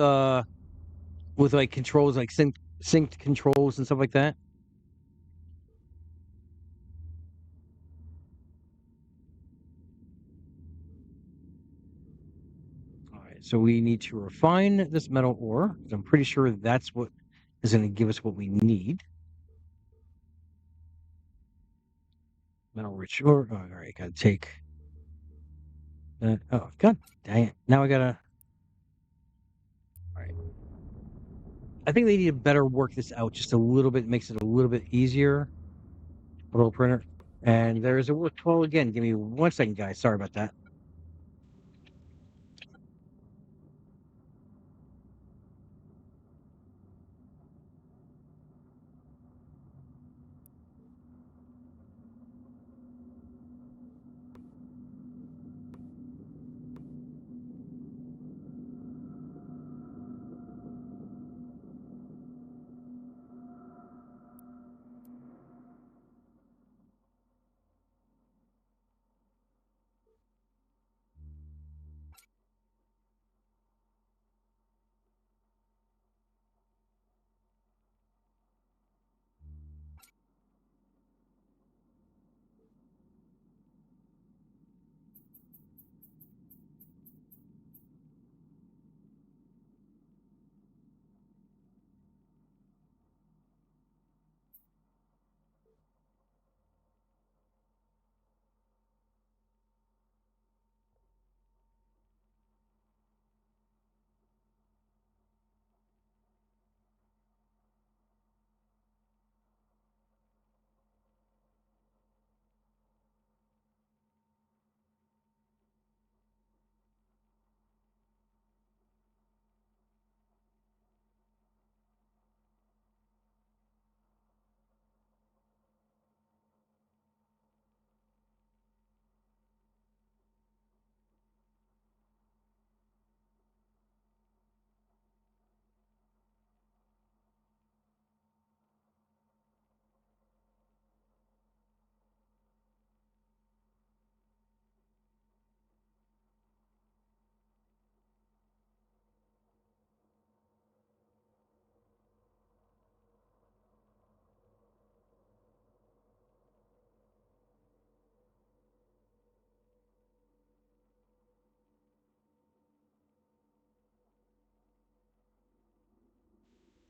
like controls, like synced controls and stuff like that. All right, so we need to refine this metal ore. I'm pretty sure that's what is going to give us what we need. Metal rich ore. Oh, all right, gotta take that. Oh, god dang it! Now I gotta. All right. I think they need to better work this out just a little bit. Makes it a little bit easier. Little printer. And there is a work 12 again. Give me 1 second, guys. Sorry about that.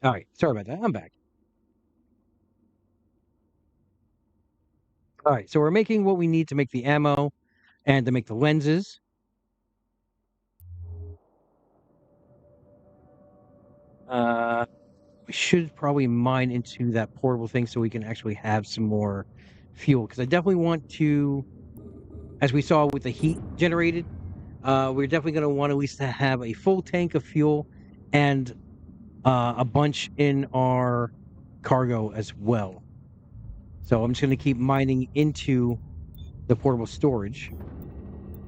All right. Sorry about that. I'm back. All right. So we're making what we need to make the ammo and to make the lenses. Uh, we should probably mine into that portable thing so we can actually have some more fuel. Because I definitely want to, as we saw with the heat generated, we're definitely going to want at least to have a full tank of fuel and a bunch in our cargo as well. So I'm just going to keep mining into the portable storage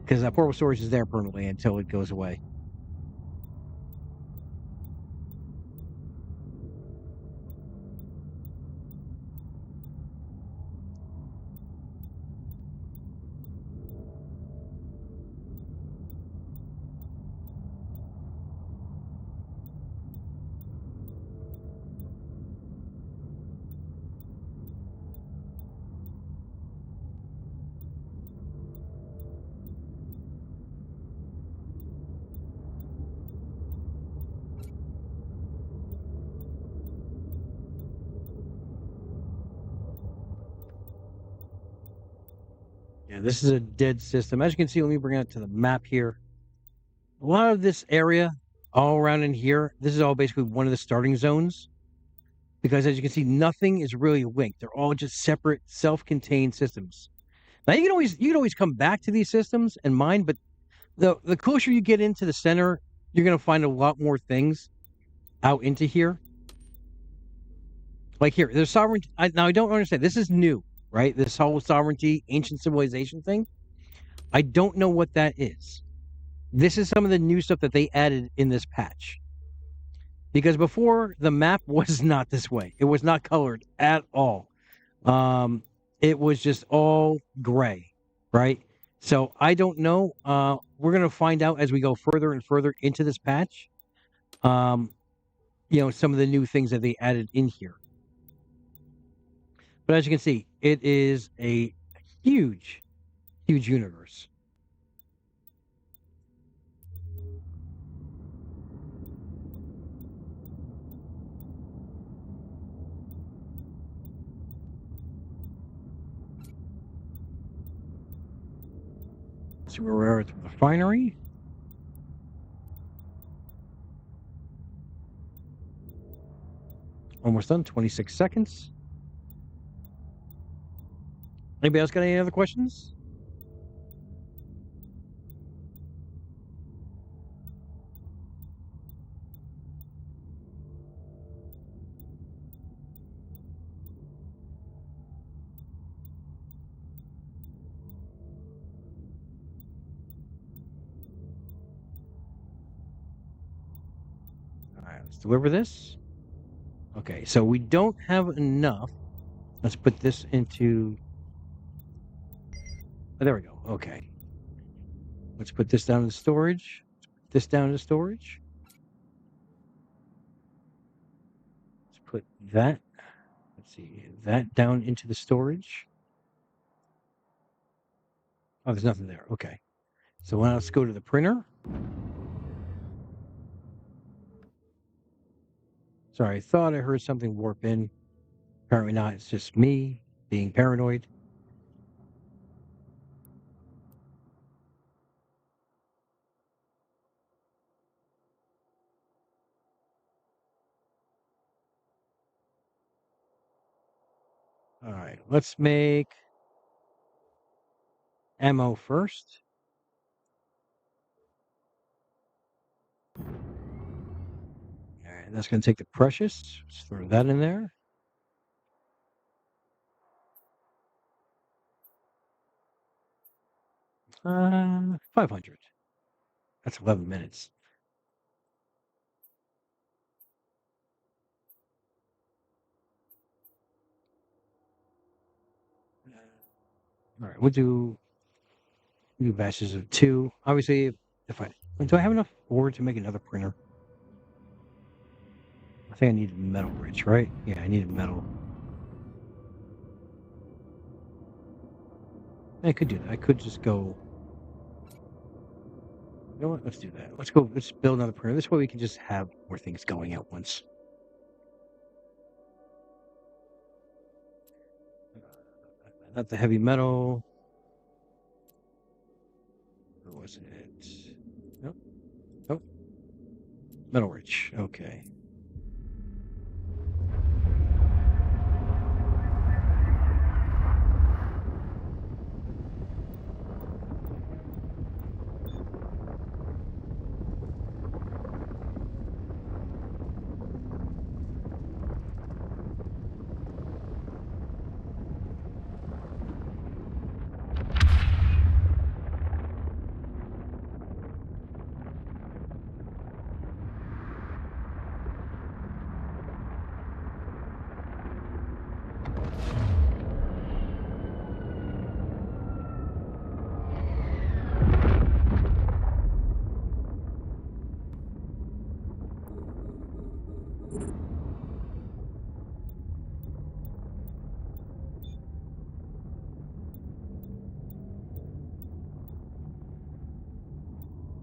because that portable storage is there permanently until it goes away. Yeah, this is a dead system. As you can see, let me bring it to the map here. A lot of this area, all around in here, this is all basically one of the starting zones. Because as you can see, nothing is really linked. They're all just separate, self-contained systems. Now you can always come back to these systems and mine, but the closer you get into the center, you're gonna find a lot more things out into here. Like here, there's sovereignty. Now I don't understand. This is new, right? This whole sovereignty, ancient civilization thing. I don't know what that is. This is some of the new stuff that they added in this patch. Because before the map was not this way. It was not colored at all. Um, it was just all gray, right? So I don't know. We're gonna find out as we go further and further into this patch. Um, some of the new things that they added in here. But as you can see, it is a huge, huge universe. So we're at the refinery. Almost done. 26 seconds. Anybody else got any other questions? All right, let's deliver this. Okay, so we don't have enough. Let's put this into... Oh, there we go. Okay. Let's put this down in storage. This down in storage. Let's put that. Let's see. That down into the storage. Oh, there's nothing there. Okay. So now let's go to the printer. Sorry, I thought I heard something warp in. Apparently not. It's just me being paranoid. All right, let's make ammo first. All right, that's going to take the precious. Let's throw that in there. 500. That's 11 minutes. All right, we'll do batches of 2. Obviously, do I have enough ore to make another printer? I think I need metal rich, right? Yeah, I need metal. I could do that. I could just go. You know what? Let's do that. Let's go. Let's build another printer. This way we can just have more things going at once. Not the heavy metal. Or was it? Nope. Nope. Metal rich. Okay.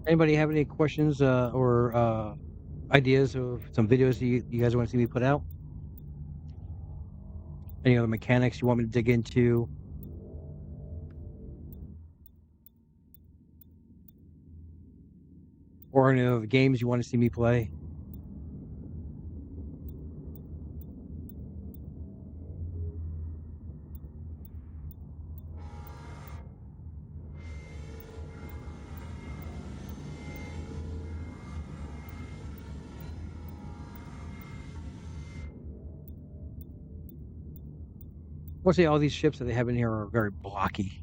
Anybody have any questions or ideas of some videos you guys want to see me put out? Any other mechanics you want me to dig into? or any of the games you want to see me play. I'll say all these ships that they have in here are very blocky.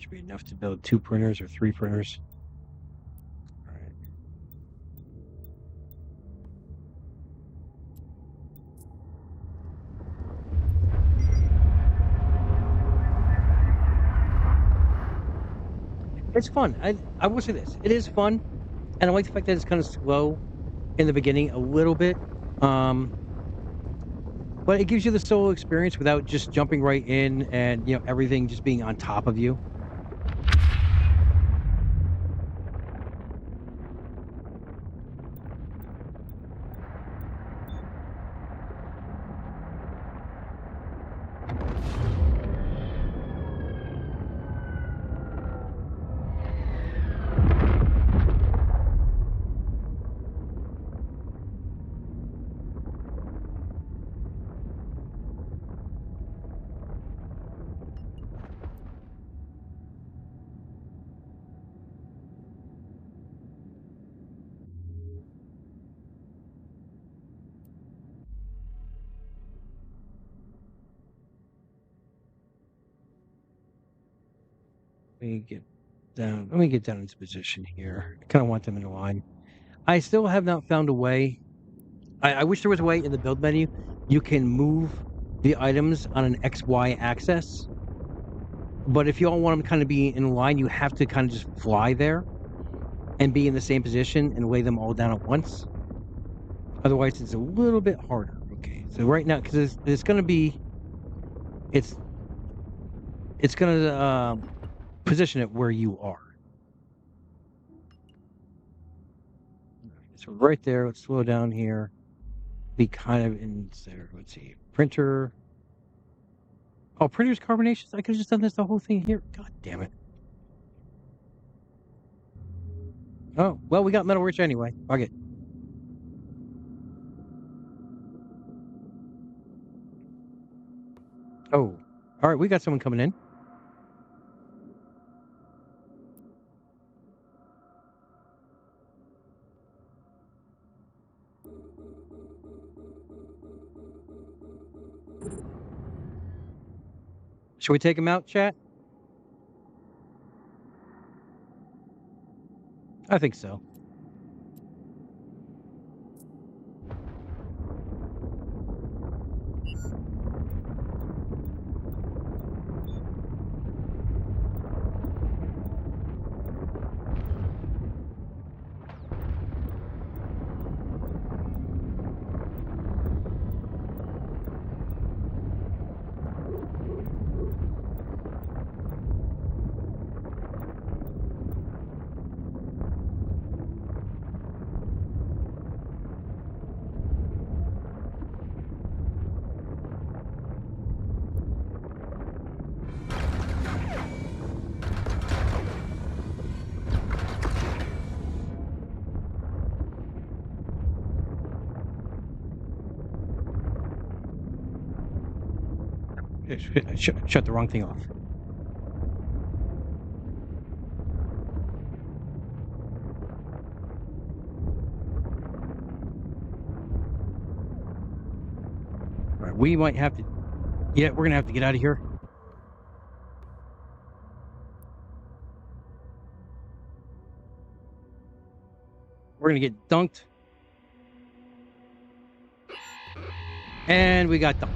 Should be enough to build 2 printers or 3 printers. All right. It's fun. I will say this. It is fun. And I like the fact that it's kind of slow in the beginning a little bit. But it gives you the solo experience without just jumping right in and, everything just being on top of you. Let me get down. Let me get down into position here. I kind of want them in a line. I still have not found a way. I wish there was a way in the build menu you can move the items on an XY axis. But if you all want them to kind of be in line, you have to kind of just fly there and be in the same position and lay them all down at once. Otherwise, it's a little bit harder. Okay, so right now, because it's going to be, it's going to position it where you are. So right there, let's slow down here. Be kind of in there. Let's see, printer. Oh, printer's carbonations. I could have just done this the whole thing here. God damn it. Oh, well, we got metal rich anyway. Fuck it. Oh, all right. We got someone coming in. Should we take him out, chat? I think so. Shut the wrong thing off. All right, we might have to. Yeah, we're gonna have to get out of here. We're gonna get dunked, and we got dunked.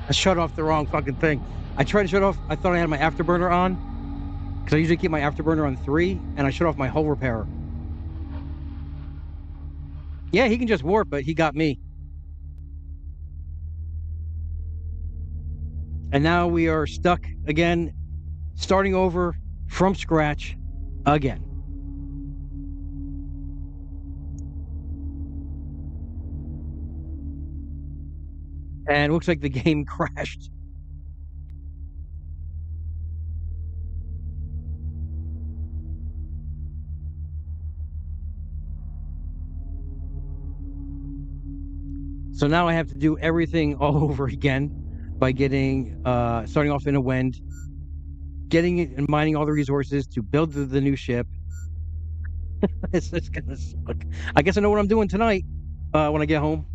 I shut off the wrong fucking thing. I tried to shut off. I thought I had my afterburner on because I usually keep my afterburner on 3, and I shut off my hull repair. Yeah, he can just warp, but he got me. And now we are stuck again, starting over from scratch again. And it looks like the game crashed. So now I have to do everything all over again by starting off in a wind, getting it and mining all the resources to build the new ship. It's gonna suck. I guess I know what I'm doing tonight when I get home.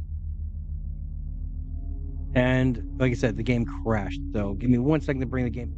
And like I said, the game crashed. So give me 1 second to bring the game.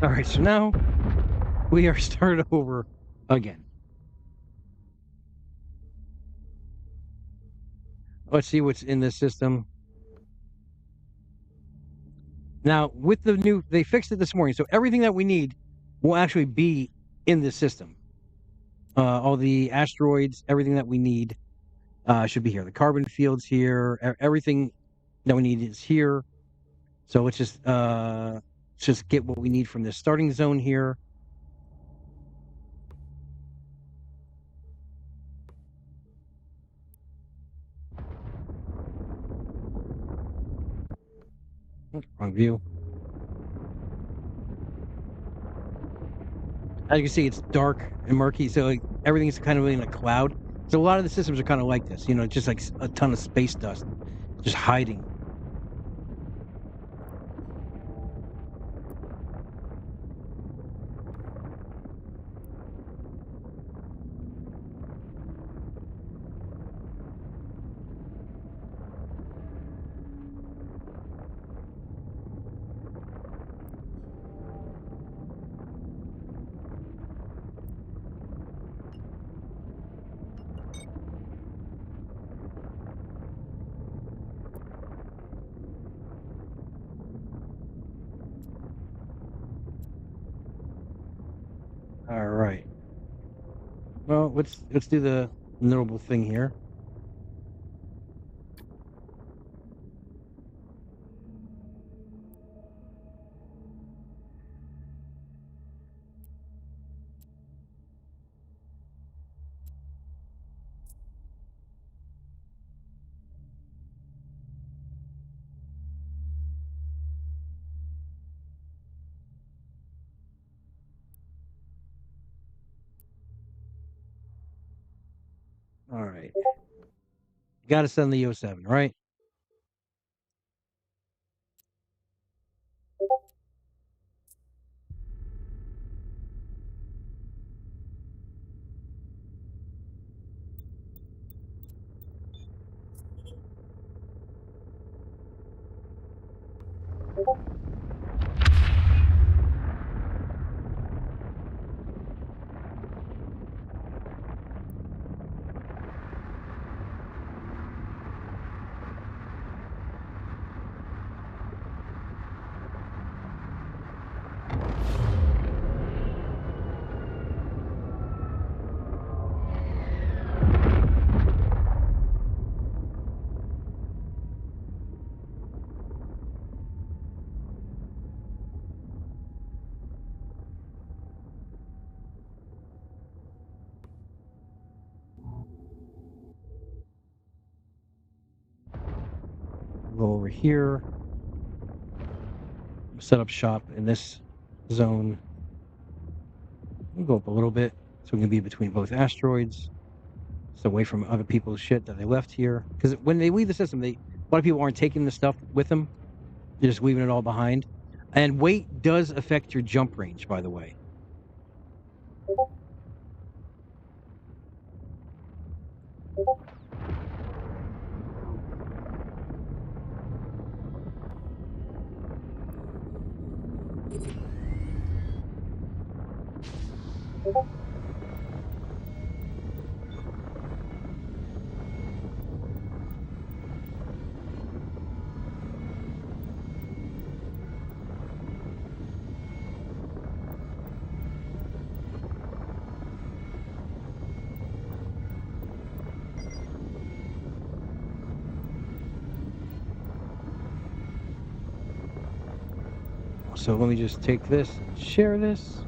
All right, so now we are started over again. Let's see what's in this system. Now, with the new, they fixed it this morning, so everything that we need will actually be in this system. All the asteroids, everything that we need should be here. The carbon fields here, everything that we need is here. So let's just get what we need from this starting zone here. Wrong view. As you can see, it's dark and murky, so like, everything's kind of in a cloud. So a lot of the systems are kind of like this, just like a ton of space dust, just hiding. All right. Well, let's do the notable thing here. All right. Got to send the 07, right? Go over here. Set up shop in this zone. We'll go up a little bit so we can be between both asteroids. So away from other people's shit that they left here. Because when they leave the system, a lot of people aren't taking the stuff with them. They're just leaving it all behind. And weight does affect your jump range, by the way. So let me just take this, share this.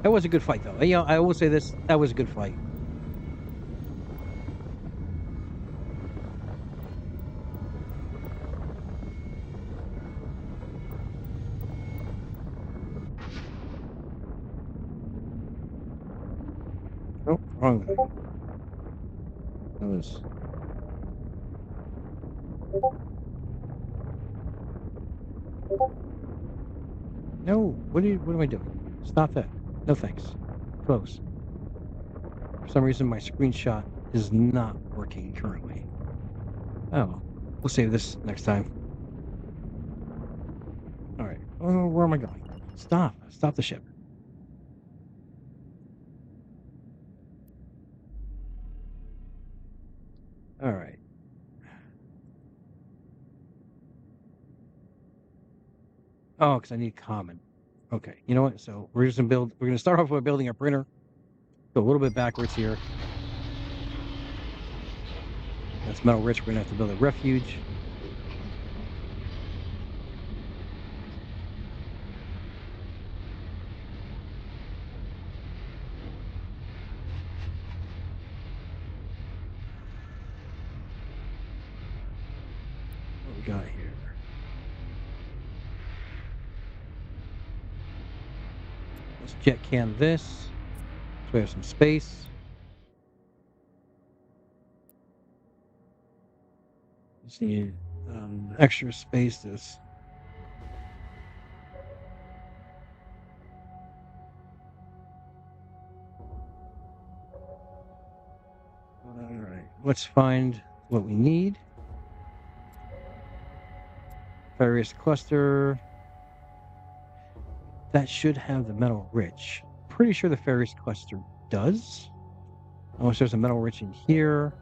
That was a good fight, though. You know, I will say this: that was a good fight. Oh, wrong guy. That was. No, what am I doing? Stop that. No thanks. Close. For some reason, my screenshot is not working currently. Oh, we'll save this next time. All right. Oh, where am I going? Stop. Stop the ship. All right. Oh, because I need common. Okay. You know what? So we're just gonna build. We're gonna start off by building a printer. Go a little bit backwards here. That's metal rich. We're gonna have to build a refuge. What we got here? Let's jet can this. So we have some space. Just need extra space. This. All right. Let's find what we need. Various cluster. That should have the metal rich. Pretty sure the Ferris cluster does. Unless there's a metal rich in here.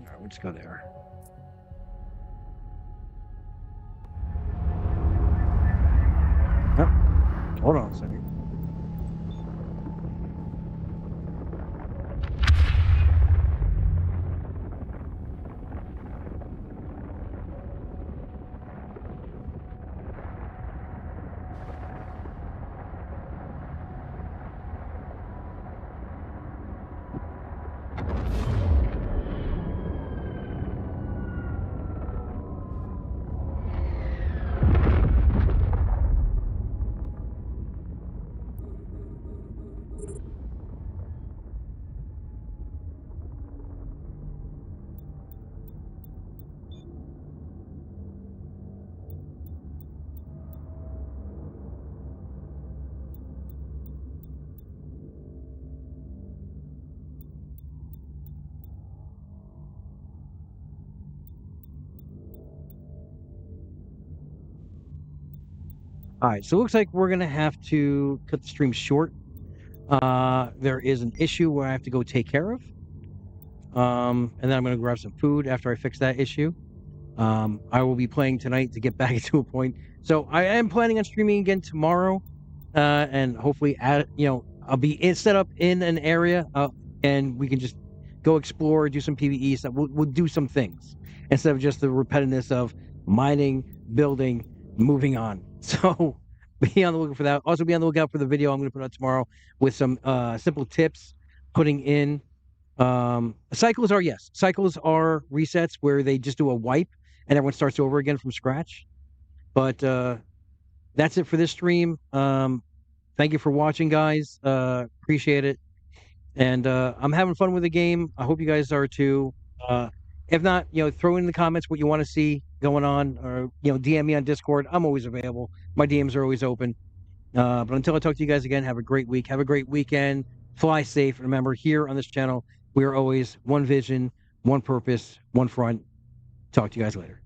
Alright, we'll just go there. Oh, hold on a second. All right, so it looks like we're gonna have to cut the stream short. There is an issue where I have to go take care of. And then I'm gonna grab some food after I fix that issue. I will be playing tonight to get back to a point. So I am planning on streaming again tomorrow, and hopefully, I'll be set up in an area, and we can just go explore, do some PVE stuff. We'll do some things instead of just the repetitiveness of mining, building, moving on. So be on the lookout for that. Also, be on the lookout for the video I'm going to put out tomorrow with some simple tips putting in cycles are yes. Cycles are resets where they just do a wipe and everyone starts over again from scratch. But that's it for this stream. Thank you for watching, guys. Appreciate it. And I'm having fun with the game. I hope you guys are too. Uh, if not, throw in the comments what you want to see going on, or DM me on Discord. I'm always available. My DMs are always open. But until I talk to you guys again, have a great week. Have a great weekend. Fly safe. Remember, here on this channel, we are always one vision, one purpose, one front. Talk to you guys later.